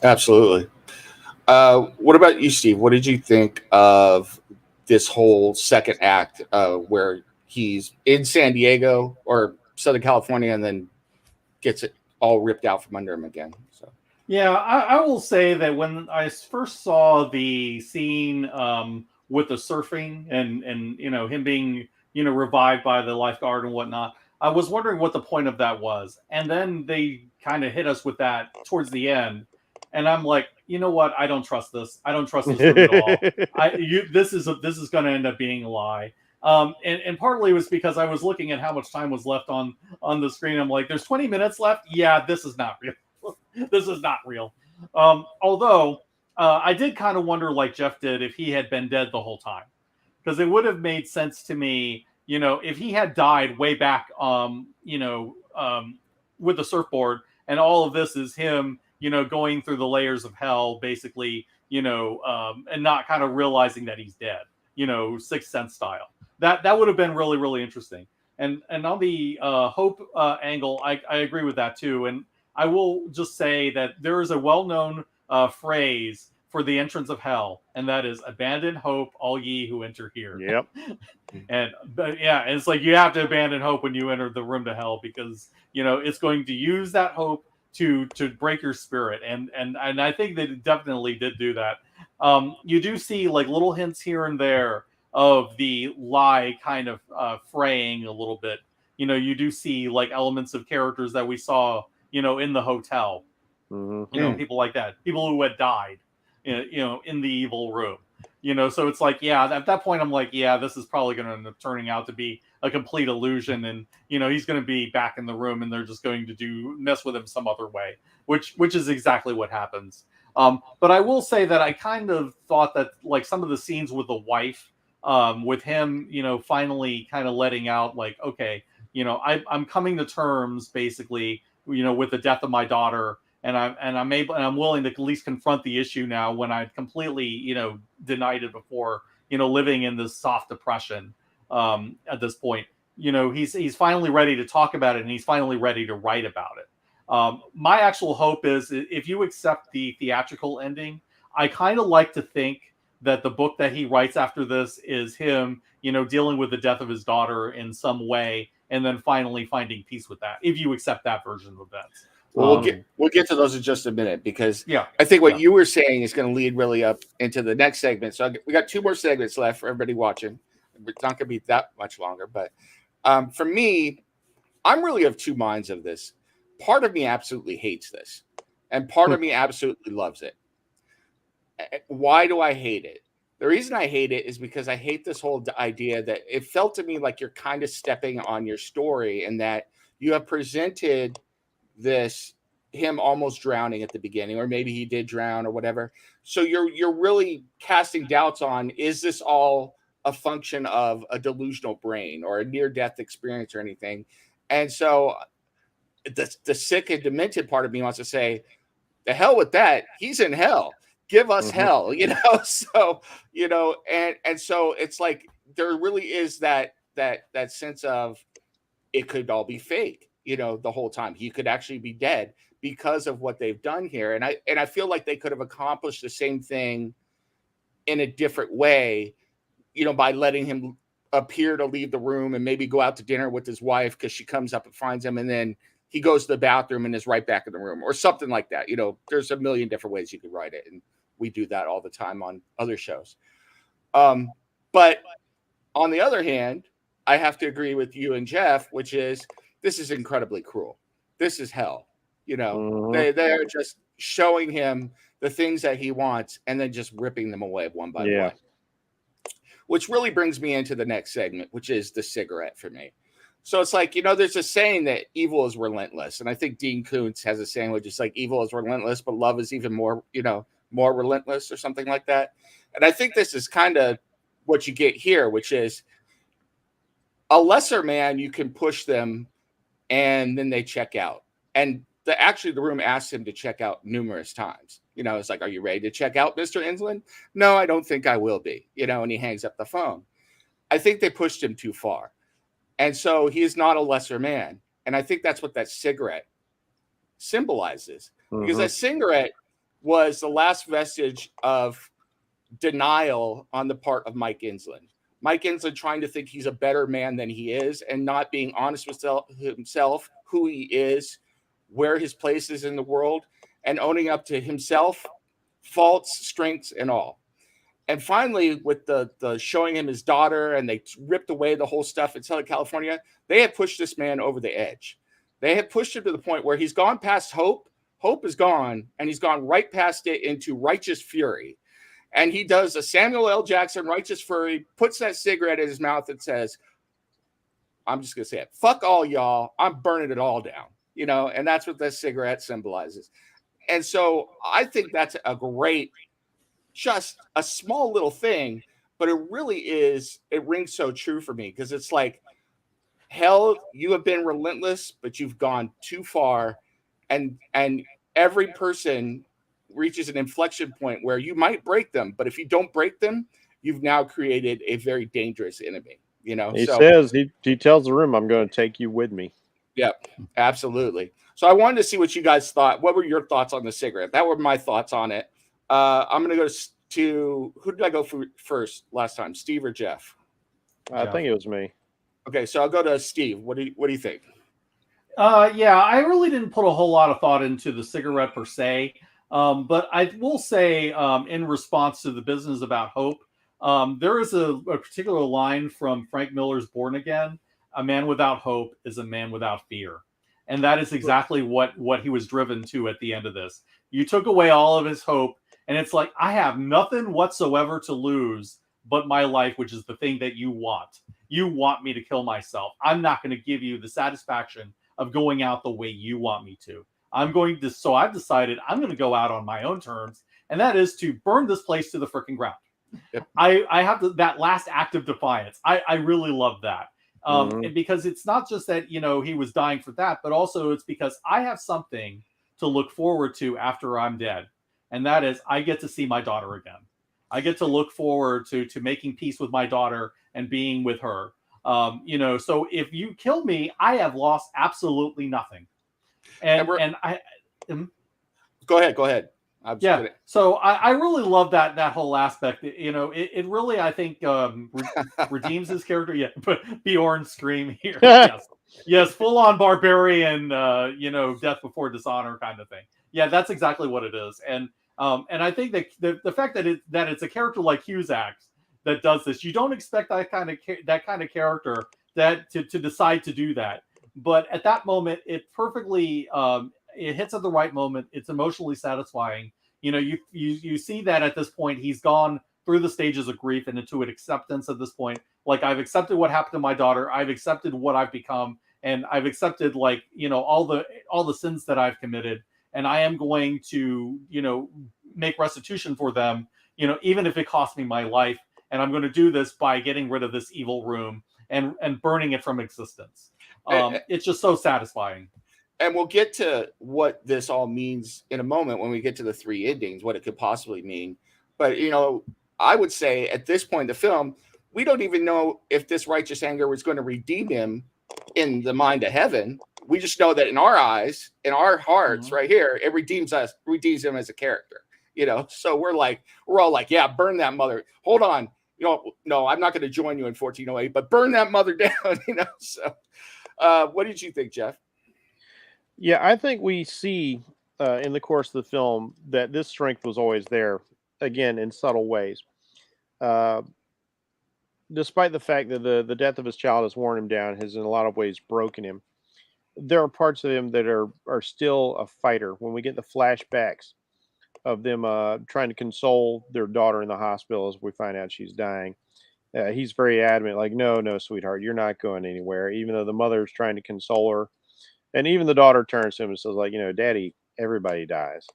absolutely. What about you, Steve? What did you think of this whole second act, where he's in San Diego or Southern California and then gets it all ripped out from under him again? So Yeah, I will say that when I first saw the scene with the surfing and him being revived by the lifeguard and whatnot, I was wondering what the point of that was, and then they kind of hit us with that towards the end, and I'm like, you know what? I don't trust this. I don't trust this room at all. This is going to end up being a lie. And partly it was because I was looking at how much time was left on the screen. I'm like, there's 20 minutes left. Yeah, this is not real. This is not real. Although I did kind of wonder, like Jeff did, if he had been dead the whole time, because it would have made sense to me, if he had died way back, with the surfboard, and all of this is him, going through the layers of hell, basically, and not kind of realizing that he's dead, Sixth Sense style. That would have been really, really interesting. And on the hope angle, I agree with that too. And I will just say that there is a well-known phrase for the entrance of hell, and that is "Abandon hope, all ye who enter here." Yep. But it's like you have to abandon hope when you enter the room to hell, because it's going to use that hope to break your spirit, and I think they definitely did do that. You do see like little hints here and there of the lie kind of fraying a little bit. You do see like elements of characters that we saw in the hotel, people like that, people who had died, in the evil room, so it's like, yeah, at that point, I'm like, yeah, this is probably going to end up turning out to be a complete illusion. And, he's going to be back in the room and they're just going to mess with him some other way, which is exactly what happens. But I will say that I kind of thought that like some of the scenes with the wife, with him, finally kind of letting out like, okay, I'm coming to terms basically, with the death of my daughter, and I'm willing to at least confront the issue now when I'd completely, denied it before, living in this soft depression. At this point, he's finally ready to talk about it, and he's finally ready to write about it. My actual hope is, if you accept the theatrical ending, I kind of like to think that the book that he writes after this is him, dealing with the death of his daughter in some way, and then finally finding peace with that, if you accept that version of events. Well, we'll get to those in just a minute, because Yeah, I think what you were saying is going to lead really up into the next segment. So we got 2 more segments left for everybody watching. It's not going to be that much longer, but for me, I'm really of 2 minds of this. Part of me absolutely hates this, and part of me absolutely loves it. Why do I hate it? The reason I hate it is because I hate this whole idea that it felt to me like you're kind of stepping on your story, and that you have presented this him almost drowning at the beginning, or maybe he did drown or whatever. So you're really casting doubts on, is this all a function of a delusional brain or a near-death experience or anything? And so the sick and demented part of me wants to say, the hell with that. He's in hell. Give us hell, So, and so it's like there really is that sense of it could all be fake, the whole time. He could actually be dead because of what they've done here. And I feel like they could have accomplished the same thing in a different way, by letting him appear to leave the room and maybe go out to dinner with his wife, because she comes up and finds him, and then he goes to the bathroom and is right back in the room, or something like that. There's a million different ways you could write it, and we do that all the time on other shows. But on the other hand, I have to agree with you and Jeff, which is, this is incredibly cruel. This is hell. They're just showing him the things that he wants and then just ripping them away one by one. Which really brings me into the next segment, which is the cigarette for me. So it's like, there's a saying that evil is relentless. And I think Dean Koontz has a saying which is like, evil is relentless, but love is even more, more relentless, or something like that. And I think this is kind of what you get here, which is a lesser man, you can push them and then they check out. And the room asked him to check out numerous times. It's like, are you ready to check out, Mr. Insland? No, I don't think I will be, and he hangs up the phone. I think they pushed him too far. And so he is not a lesser man. And I think that's what that cigarette symbolizes. Because that cigarette was the last vestige of denial on the part of Mike Insland. Mike Insland trying to think he's a better man than he is and not being honest with himself, who he is, where his place is in the world, and owning up to himself, faults, strengths, and all. And finally, with the showing him his daughter, and they ripped away the whole stuff in Southern California, they had pushed this man over the edge. They had pushed him to the point where he's gone past hope. Hope is gone, and he's gone right past it into righteous fury. And he does a Samuel L. Jackson righteous fury, puts that cigarette in his mouth and says, I'm just going to say it, fuck all y'all. I'm burning it all down, you know, and that's what this cigarette symbolizes. And so I think that's a great, just a small little thing, but it really is, it rings so true for me because it's like, hell, you have been relentless, but you've gone too far. And every person reaches an inflection point where you might break them, but if you don't break them, you've now created a very dangerous enemy. You know, he says he tells the room, "I'm going to take you with me." Yep, absolutely. So I wanted to see what you guys thought. What were your thoughts on the cigarette? That were my thoughts on it. I'm going to go to who did I go for first last time? Steve or Jeff? I think it was me. Okay, so I'll go to Steve. What do you think? Yeah, I really didn't put a whole lot of thought into the cigarette per se. But I will say, in response to the business about hope, there is a particular line from Frank Miller's Born Again: "A man without hope is a man without fear." And that is exactly what he was driven to at the end of this. You took away all of his hope, and it's like, I have nothing whatsoever to lose but my life, which is the thing that you want. You want me to kill myself. I'm not going to give you the satisfaction of going out the way you want me to. So I've decided I'm going to go out on my own terms, and that is to burn this place to the freaking ground. Yep. I have that last act of defiance. I really love that. And because it's not just that, you know, he was dying for that, but also it's because I have something to look forward to after I'm dead. And that is, I get to see my daughter again. I get to look forward to making peace with my daughter and being with her. You know, so if you kill me, I have lost absolutely nothing. And I go ahead. Yeah. So I really love that whole aspect. You know, it really, I think, redeems his character. Yeah, but Bjorn scream here. Yes, full on barbarian. You know, death before dishonor kind of thing. Yeah, that's exactly what it is. And I think that the fact that it's a character like Cusack that does this, you don't expect that kind of character to decide to do that. But at that moment, it perfectly it hits at the right moment. It's emotionally satisfying. You know, you see that at this point he's gone through the stages of grief and into an acceptance at this point. Like, I've accepted what happened to my daughter. I've accepted what I've become, and I've accepted, like, you know, all the sins that I've committed, and I am going to, you know, make restitution for them. You know, even if it costs me my life, and I'm going to do this by getting rid of this evil room and burning it from existence. It's just so satisfying. And we'll get to what this all means in a moment when we get to the three endings, what it could possibly mean. But, you know, I would say at this point in the film, we don't even know if this righteous anger was going to redeem him in the mind of heaven. We just know that in our eyes, in our hearts right here, it redeems him as a character, you know? So we're all like, yeah, burn that mother. Hold on. You know, no, I'm not going to join you in 1408, but burn that mother down, you know? So what did you think, Jeff? Yeah, I think we see in the course of the film that this strength was always there, again, in subtle ways. Despite the fact that the death of his child has worn him down, has in a lot of ways broken him, there are parts of him that are still a fighter. When we get the flashbacks of them trying to console their daughter in the hospital as we find out she's dying, he's very adamant, like, no, sweetheart, you're not going anywhere, even though the mother's trying to console her. And even the daughter turns to him and says, like, you know, Daddy, everybody dies.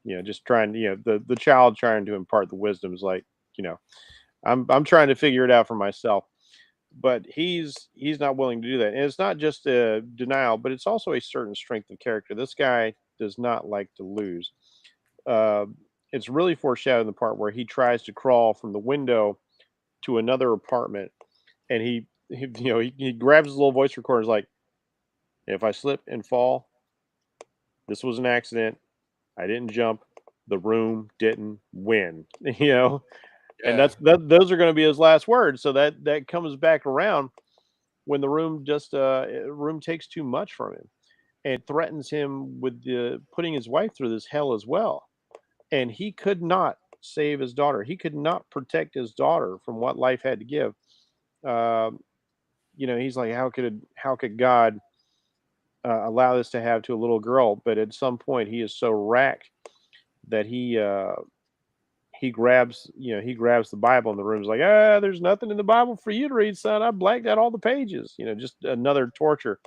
You know, just trying, you know, the child trying to impart the wisdom is like, you know, I'm trying to figure it out for myself. But he's not willing to do that. And it's not just a denial, but it's also a certain strength of character. This guy does not like to lose. It's really foreshadowed in the part where he tries to crawl from the window to another apartment, and he grabs his little voice recorder and is like, if I slip and fall, this was an accident. I didn't jump. the room didn't win. You know, and Yeah. those are going to be his last words. So that comes back around when the room just room takes too much from him and threatens him with putting his wife through this hell as well. And he could not save his daughter. He could not protect his daughter from what life had to give. Um, you know, he's like, how could God allow this to have to a little girl? But at some point, he is so racked that he grabs the Bible in the room. Is like, there's nothing in the Bible for you to read, son. I blanked out all the pages. You know, just another torture.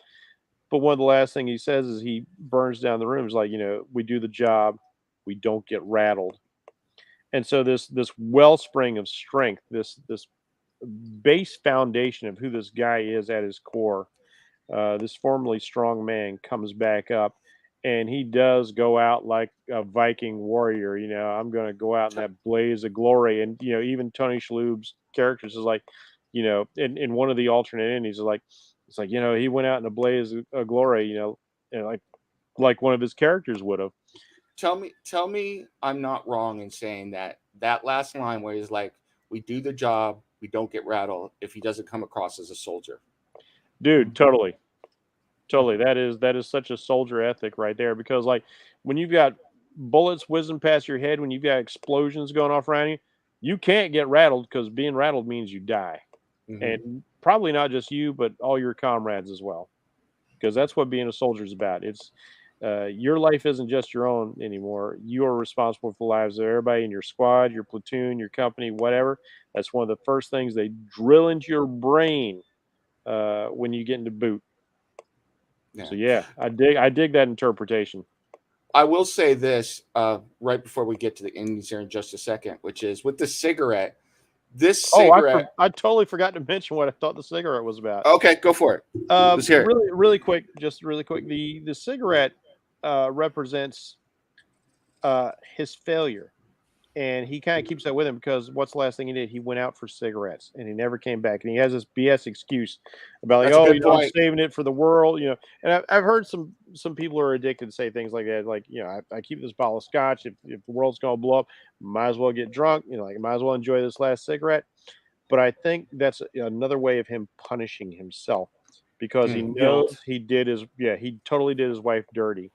But one of the last thing he says is he burns down the room. He's like, you know, we do the job, we don't get rattled. And so this wellspring of strength, this base foundation of who this guy is at his core, this formerly strong man comes back up, and he does go out like a Viking warrior. You know, I'm going to go out in that blaze of glory. And you know, even Tony Shalhoub's characters is like, you know, in one of the alternate endings, is like, it's like, you know, he went out in a blaze of glory. You know, like one of his characters would have. Tell me I'm not wrong in saying that last line where he's like, we do the job, we don't get rattled, if he doesn't come across as a soldier. Dude, totally. Totally. That is such a soldier ethic right there, because like when you've got bullets whizzing past your head, when you've got explosions going off around you, you can't get rattled, because being rattled means you die. Mm-hmm. And probably not just you, but all your comrades as well. Because that's what being a soldier is about. It's your life isn't just your own anymore. You are responsible for the lives of everybody in your squad, your platoon, your company, whatever. That's one of the first things they drill into your brain when you get into boot. Yeah. So yeah, I dig that interpretation. I will say this right before we get to the endings here in just a second, which is with the cigarette. This Oh, cigarette. I totally forgot to mention what I thought the cigarette was about. Okay, go for it. Let's hear it. Really quick, just really quick. The cigarette represents his failure, and he kind of keeps that with him, because what's the last thing he did? He went out for cigarettes, and he never came back. And he has this BS excuse about like, That's a oh, good you know, I'm point. saving it for the world, you know. And I've heard some people who are addicted say things like that, like, you know, I keep this bottle of scotch. If the world's gonna blow up, might as well get drunk. You know, like might as well enjoy this last cigarette. But I think that's another way of him punishing himself, because he knows Guilt. he totally did his wife dirty,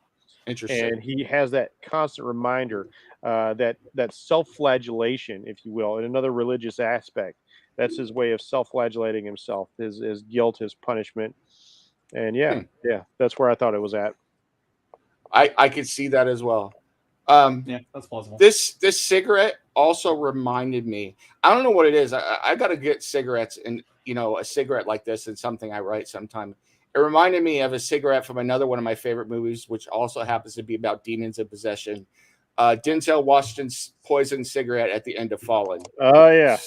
Interesting. and he has that constant reminder, that self-flagellation, if you will, in another religious aspect. That's his way of self-flagellating himself, his guilt, his punishment. And Hmm. yeah, that's where I thought it was at. I could see that as well. Um, Yeah, that's plausible. this cigarette also reminded me. I don't know what it is. I got to get cigarettes, and you know, a cigarette like this and something I write sometime. It reminded me of a cigarette from another one of my favorite movies, which also happens to be about demons and possession. Denzel Washington's poison cigarette at the end of Fallen. Oh yeah.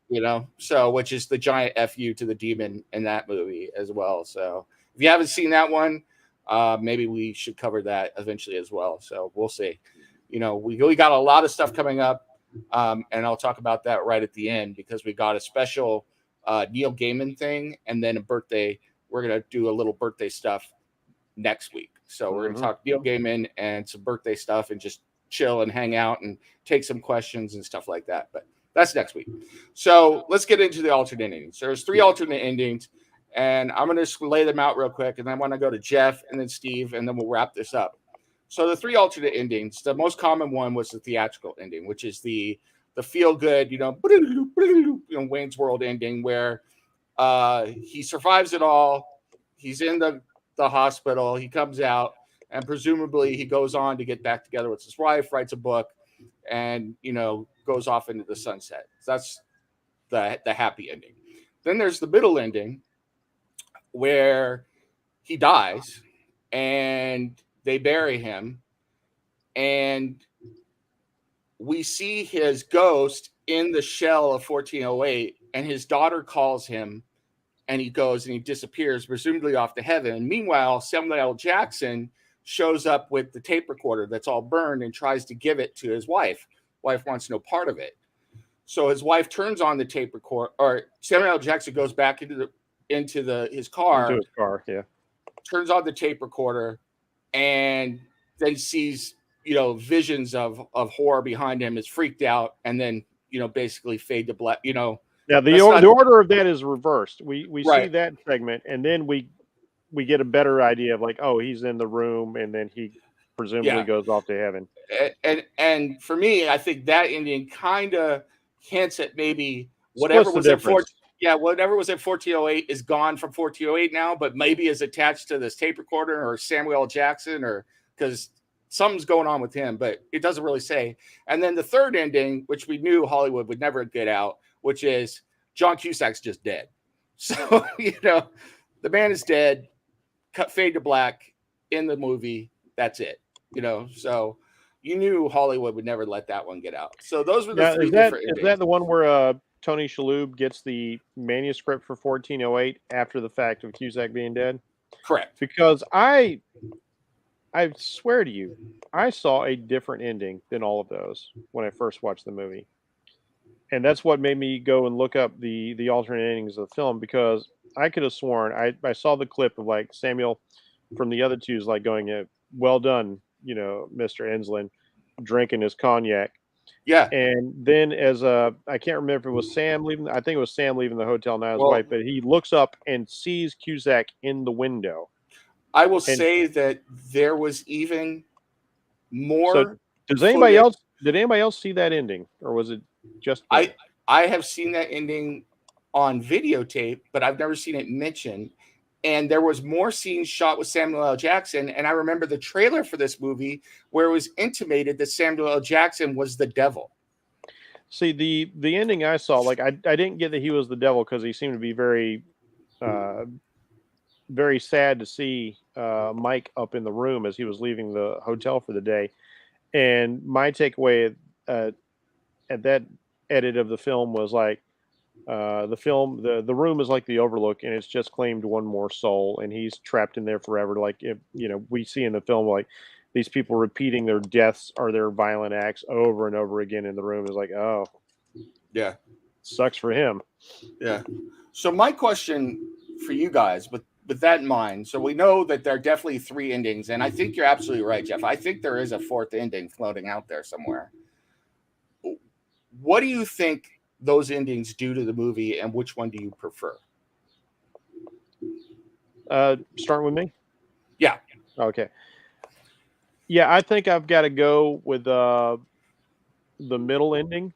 You know, so which is the giant fu to the demon in that movie as well. So if you haven't seen that one, maybe we should cover that eventually as well. So we'll see. You know, we got a lot of stuff coming up, and I'll talk about that right at the end, because we got a special Neil Gaiman thing, and then a birthday. We're gonna do a little birthday stuff next week. So we're gonna Mhm. talk Neil Gaiman and some birthday stuff, and just chill and hang out and take some questions and stuff like that. But that's next week. So let's get into the alternate endings. There's 3 alternate endings, and I'm going to lay them out real quick, and then I want to go to Jeff and then Steve, and then we'll wrap this up. So the 3 alternate endings, the most common one was the theatrical ending, which is the feel good, you know, Wayne's World ending, where he survives it all. He's in the hospital. He comes out, and presumably he goes on to get back together with his wife, writes a book, and you know, goes off into the sunset. So that's the happy ending. Then there's the middle ending, where he dies and they bury him, and we see his ghost in the shell of 1408, and his daughter calls him, and he goes and he disappears, presumably off to heaven. And meanwhile, Samuel L. Jackson shows up with the tape recorder that's all burned and tries to give it to his wife. Wife wants no part of it. So his wife turns on the tape recorder, or Samuel L. Jackson goes back into his Into car, his car, yeah. turns on the tape recorder, and then sees visions of horror behind him, is freaked out, and then basically fade to black. Yeah, the That's not order of that is reversed. We see right. that segment, and then we get a better idea of like, oh, he's in the room, and then he presumably Yeah, goes off to heaven. and for me, I think that ending kind of hints at maybe Splits the difference. whatever was at 1408 is gone from 1408 now, but maybe is attached to this tape recorder or Samuel L. Jackson, or because something's going on with him, but it doesn't really say. And then the third ending, which we knew Hollywood would never get out, which is John Cusack's just dead. So the man is dead. Cut fade to black in the movie. That's it. So you knew Hollywood would never let that one get out. So those were the Now, three different endings. is that the one where Tony Shalhoub gets the manuscript for 1408 after the fact of Cusack being dead? Correct. Because I swear to you, I saw a different ending than all of those when I first watched the movie. And that's what made me go and look up the alternate endings of the film, because I could have sworn I saw the clip of like Samuel from the other two's like going, well done, Mr. Enslin, drinking his cognac. Yeah. And then I can't remember if it was Sam leaving. I think it was Sam leaving the hotel, not his wife, but he looks up and sees Cusack in the window. I will say that there was even more. So did anybody else see that ending, or was it just me? I have seen that ending on videotape, but I've never seen it mentioned. And there was more scenes shot with Samuel L. Jackson. And I remember the trailer for this movie where it was intimated that Samuel L. Jackson was the devil. See, the ending I saw, like I didn't get that he was the devil, because he seemed to be very, very sad to see Mike up in the room as he was leaving the hotel for the day. And my takeaway at that edit of the film was like, the room is like the Overlook, and it's just claimed one more soul, and he's trapped in there forever. Like, if we see in the film, like these people repeating their deaths or their violent acts over and over again in the room, is like, oh yeah, sucks for him. Yeah. So my question for you guys, with that in mind, so we know that there are definitely three endings, and I think you're absolutely right, Jeff. I think there is a fourth ending floating out there somewhere. What do you think those endings do to the movie, and which one do you prefer? Start with me? Yeah. Okay. Yeah, I think I've got to go with the middle ending.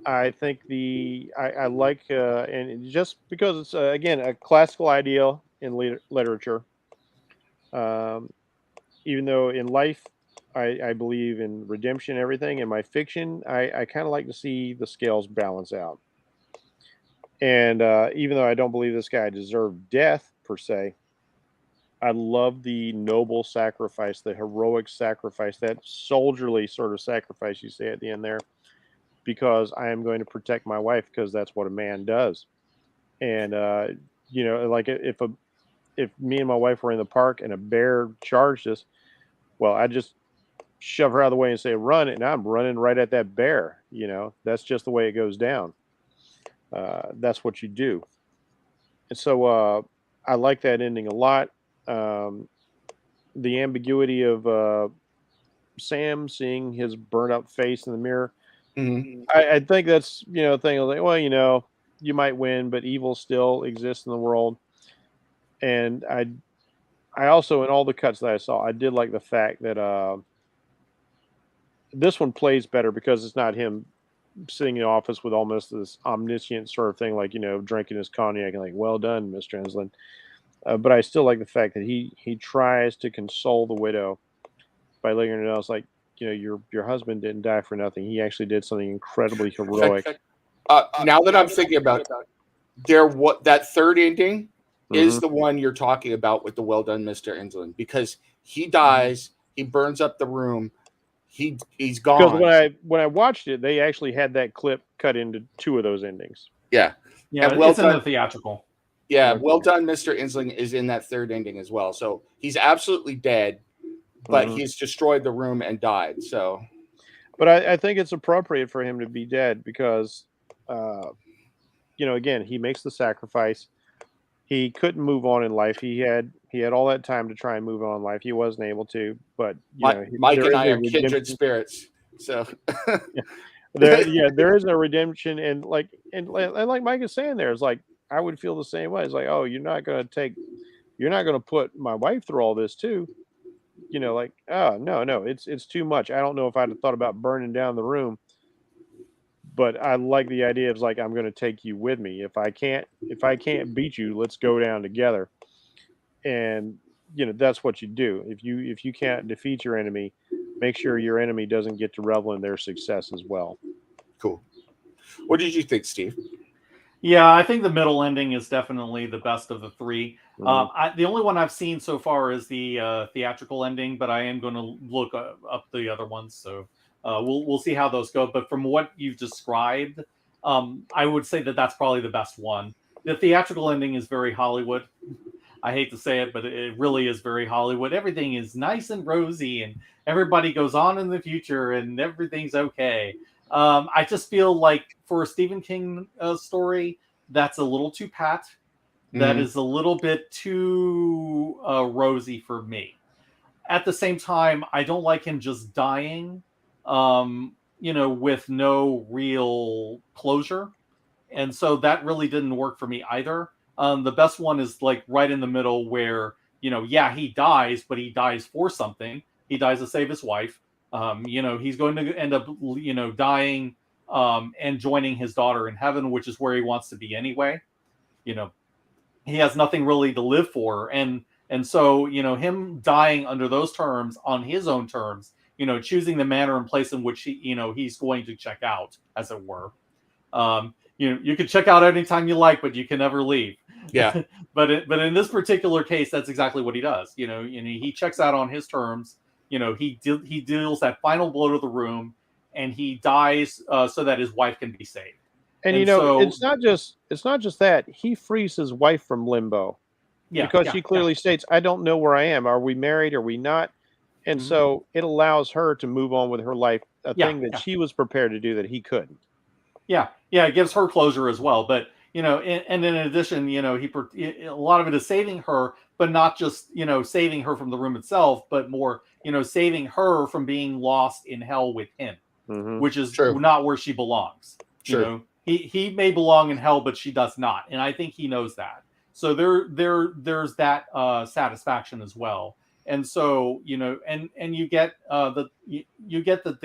I think I like, and just because it's again a classical ideal in literature. Even though in life I believe in redemption and everything, in my fiction I kind of like to see the scales balance out. And even though I don't believe this guy deserved death per se, I love the noble sacrifice, the heroic sacrifice, that soldierly sort of sacrifice you say at the end there, because I am going to protect my wife, because that's what a man does. And like if me and my wife were in the park and a bear charged us, well, I just shove her out of the way and say run, and I'm running right at that bear. That's just the way it goes down. That's what you do. And so I like that ending a lot. The ambiguity of Sam seeing his burnt up face in the mirror. Mm-hmm. I think that's a thing like, well, you might win, but evil still exists in the world. And I also, in all the cuts that I saw, I did like the fact that this one plays better because it's not him sitting in the office with almost this omniscient sort of thing, like, drinking his cognac and like, well done, Mr. Enslin. But I still like the fact that he tries to console the widow by letting her know, it's like, your husband didn't die for nothing. He actually did something incredibly heroic. Now that I'm thinking about it, that third ending is the one you're talking about with the well done, Mr. Enslin, because he dies, he burns up the room, he's gone. Because when I watched it, they actually had that clip cut into two of those endings. Yeah, it's in the theatrical. Yeah, well done, Mr. Enslin is in that third ending as well. So he's absolutely dead, but he's destroyed the room and died. So, but I think it's appropriate for him to be dead because, again, he makes the sacrifice. He couldn't move on in life. He had all that time to try and move on in life. He wasn't able to, but Mike there and is I a are kindred redemption. spirits. So There is a redemption, and like Mike is saying, there is like I would feel the same way. It's like, oh, you're not gonna put my wife through all this too. Like, oh no, no, it's too much. I don't know if I'd have thought about burning down the room, but I like the idea of like I'm gonna take you with me. If I can't beat you, let's go down together. And that's what you do. If you can't defeat your enemy, make sure your enemy doesn't get to revel in their success as well. cool. What did you think, Steve? Yeah, I think the middle ending is definitely the best of the three. Mhm. The only one I've seen so far is the theatrical ending, but I am going to look up the other ones. So we'll see how those go. But from what you've described, I would say that that's probably the best one. The theatrical ending is very Hollywood. I hate to say it, but it really is very Hollywood. Everything is nice and rosy, and everybody goes on in the future, and everything's okay. I just feel like for a Stephen King story, that's a little too pat. That Mhm. is a little bit too rosy for me. At the same time, I don't like him just dying, with no real closure, and so that really didn't work for me either. The best one is like right in the middle where yeah, he dies, but he dies for something. He dies to save his wife. He's going to end up dying and joining his daughter in heaven, which is where he wants to be anyway. You know, he has nothing really to live for, and so him dying under those terms on his own terms, choosing the manner and place in which he's going to check out, as it were. You can check out anytime you like, but you can never leave. Yeah. But in this particular case, that's exactly what he does. He checks out on his terms. He deals that final blow to the room, and he dies so that his wife can be saved. And And so, it's not just that he frees his wife from limbo yeah, because yeah, she yeah. clearly states, "I don't know where I am. Are we married? Are we not?" And Mhm. so it allows her to move on with her life, a Yeah, thing that yeah. she was prepared to do that he couldn't. Yeah, yeah, it gives her closure as well. But and in addition, a lot of it is saving her, but not just saving her from the room itself, but more saving her from being lost in hell with him, Hmm. which is True. not where she belongs. True. He may belong in hell, but she does not, and I think he knows that. So there's that satisfaction as well. And so and you get you get that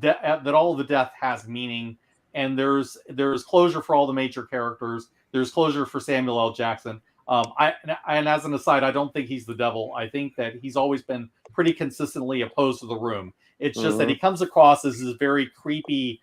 that all of the death has meaning, and there's closure for all the major characters. There's closure for Samuel L. Jackson. And as an aside, I don't think he's the devil. I think that he's always been pretty consistently opposed to the room. It's just that Hmm. he comes across as this very creepy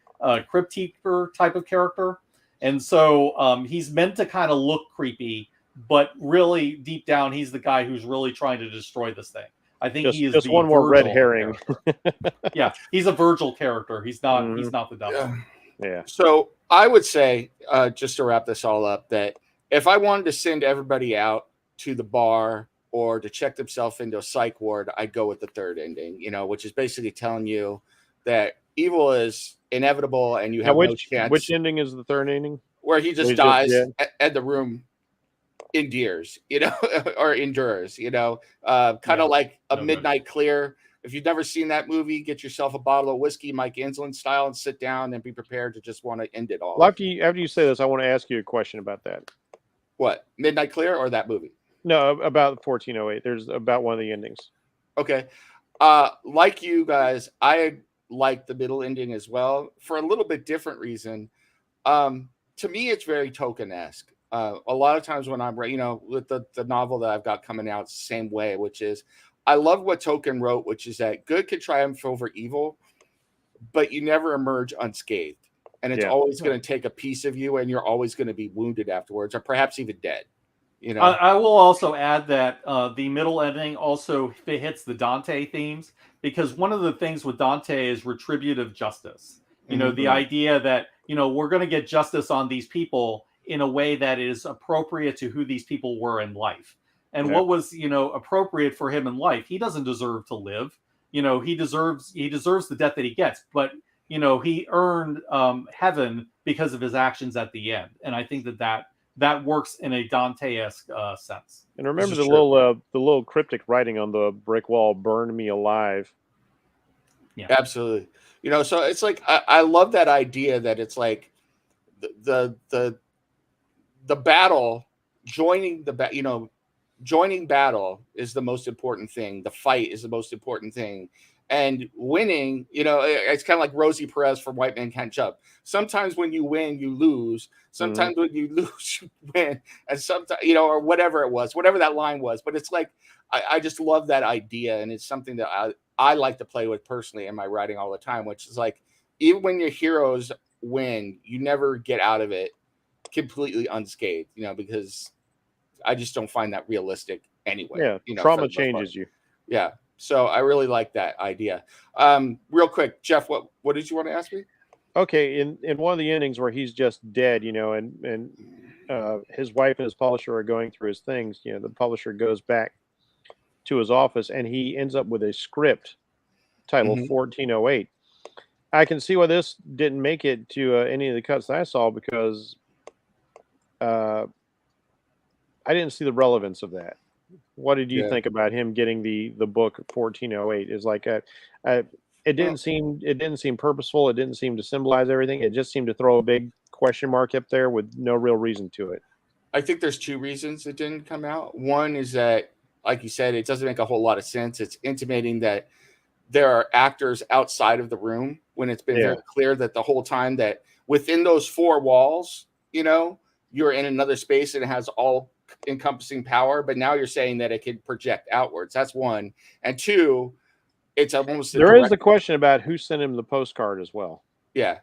crypt keeper type of character, and so he's meant to kind of look creepy, but really deep down, he's the guy who's really trying to destroy this thing. I think Just he is just the one more red Virgil herring. character. Yeah, he's a Virgil character. He's not. Hmm. He's not the devil. Yeah. Yeah. So I would say, just to wrap this all up, that if I wanted to send everybody out to the bar or to check themselves into a psych ward, I'd go with the third ending, which is basically telling you that evil is inevitable and you Now, have no which chance, ending is the third ending? where he Where just he's just dies dead. and the room endears, or endures, kind Yeah, of like a no good. midnight clear. If you've never seen that movie, get yourself a bottle of whiskey, Mike Anslin style, and sit down and be prepared to just want to end it Well, all. after you say this, I want to ask you a question about that. What, Midnight Clear or that movie? No, about 1408. There's about one of the endings. Okay. Like you guys, I like the middle ending as well for a little bit different reason. To me, it's very token-esque. A lot of times when I'm, with the novel that I've got coming out, it's the same way, which is I love what Tolkien wrote, which is that good can triumph over evil, but you never emerge unscathed. And it's Yeah. always going to take a piece of you, and you're always going to be wounded afterwards, or perhaps even dead. I will also add that the middle ending also hits the Dante themes, because one of the things with Dante is retributive justice. Mhm. The idea that we're going to get justice on these people in a way that is appropriate to who these people were in life. And Yeah. what was appropriate for him in life? He doesn't deserve to live. He deserves the death that he gets, but he earned heaven because of his actions at the end. And I think that that works in a Dante-esque sense. And remember is the true. little cryptic writing on the brick wall: "Burn me alive." Yeah. Absolutely. So it's like I love that idea that it's like the battle, joining battle is the most important thing. The fight is the most important thing. And winning, it's kind of like Rosie Perez from White Man Can't Jump. Sometimes when you win, you lose. Hmm. Sometimes when you lose, you win. And sometimes, or whatever it was, whatever that line was. But it's like, I just love that idea. And it's something that I like to play with personally in my writing all the time, which is like, even when your heroes win, you never get out of it completely unscathed, because I just don't find that realistic anyway, Yeah, for trauma the most part. changes you. Yeah. So I really like that idea. Real quick, Jeff, what did you want to ask me? Okay, in one of the endings where he's just dead, and his wife and his publisher are going through his things. The publisher goes back to his office, and he ends up with a script titled Mm-hmm. 1408. I can see why this didn't make it to any of the cuts that I saw, because uh, I didn't see the relevance of that. What did you Yeah. think about him getting the book 1408? Is like a it Well, didn't seem purposeful. It didn't seem to symbolize everything. It just seemed to throw a big question mark up there with no real reason to it. I think there's two reasons it didn't come out. One is that, like you said, it doesn't make a whole lot of sense. It's intimating that there are actors outside of the room when it's been very Yeah. clear that the whole time that within those four walls, you're in another space and it has all encompassing power. But now you're saying that it can project outwards. That's one. And two, it's almost a There is direct. the question about who sent him the postcard as well. Yeah.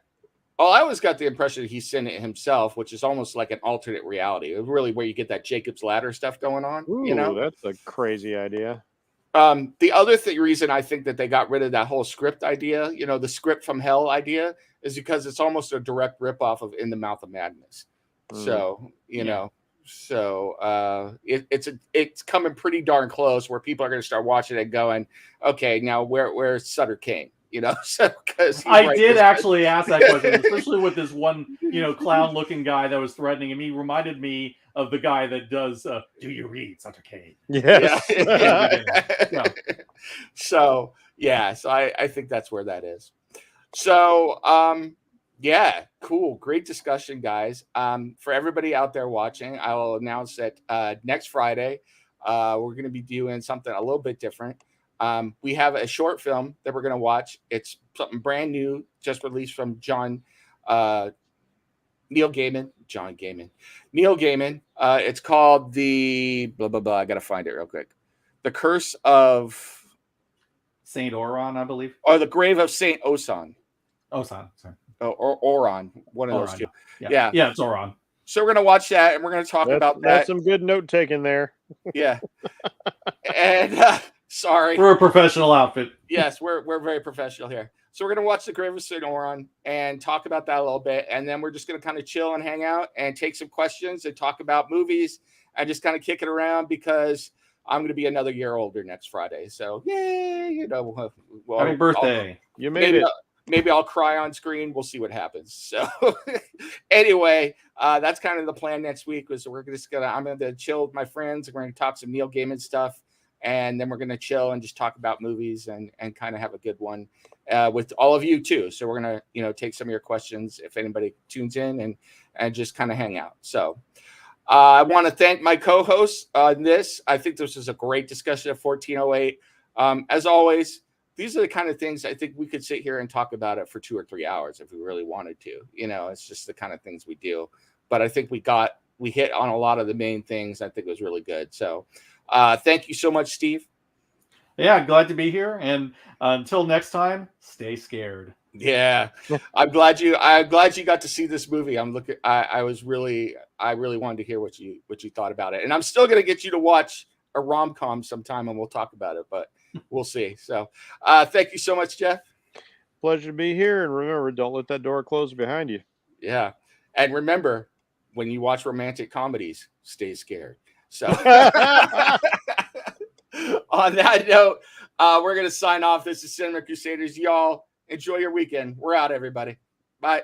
Oh, I always got the impression that he sent it himself, which is almost like an alternate reality. Really, where you get that Jacob's Ladder stuff going on. Ooh, that's a crazy idea. The other reason I think that they got rid of that whole script idea, the script from hell idea, is because it's almost a direct ripoff of In the Mouth of Madness. So, it's coming pretty darn close where people are going to start watching it going, okay, now where's Sutter Kane? So because I did actually ask that question, especially with this one, clown-looking guy that was threatening him. He reminded me of the guy that does "Do You Read, Sutter Kane?" Yes. Yeah. So I think that's where that is. So yeah, cool, great discussion, guys. For everybody out there watching, I will announce that next Friday we're going to be doing something a little bit different. We have a short film that we're going to watch. It's something brand new, just released from Neil Gaiman. It's called the blah blah blah. I gotta find it real quick. The Curse of Saint Oron, I believe, or the Grave of Saint Osan. Osan, sorry, or Oron, one of those two. Yeah, it's Oron. So we're gonna watch that, and we're gonna talk about that. That's some good note taking there. Yeah. And sorry, we're a professional outfit. Yes, we're very professional here. So we're gonna watch the Grave of Saint Oron and talk about that a little bit, and then we're just gonna kind of chill and hang out and take some questions and talk about movies and just kind of kick it around because I'm gonna be another year older next Friday. So yay, Happy birthday! You made it. Maybe I'll cry on screen. We'll see what happens. So anyway, that's kind of the plan next week. I'm gonna chill with my friends. We're gonna talk some Neil Gaiman stuff. And then we're going to chill and just talk about movies and kind of have a good one with all of you too. So we're going to, take some of your questions if anybody tunes in and just kind of hang out. So I want to thank my co-hosts on this. I think this was a great discussion of 1408. As always, these are the kind of things I think we could sit here and talk about it for 2 or 3 hours if we really wanted to. It's just the kind of things we do. But I think we hit on a lot of the main things. I think it was really good. So thank you so much, Steve. Yeah, glad to be here. And until next time, stay scared. Yeah, I'm glad you got to see this movie. I really wanted to hear what you thought about it, and I'm still gonna get you to watch a rom-com sometime, and we'll talk about it. But we'll see. So, thank you so much, Jeff. Pleasure to be here, and remember, don't let that door close behind you. Yeah, and remember, when you watch romantic comedies, stay scared. So on that note, we're going to sign off. This is Cinema Crusaders. Y'all enjoy your weekend. We're out, everybody. Bye.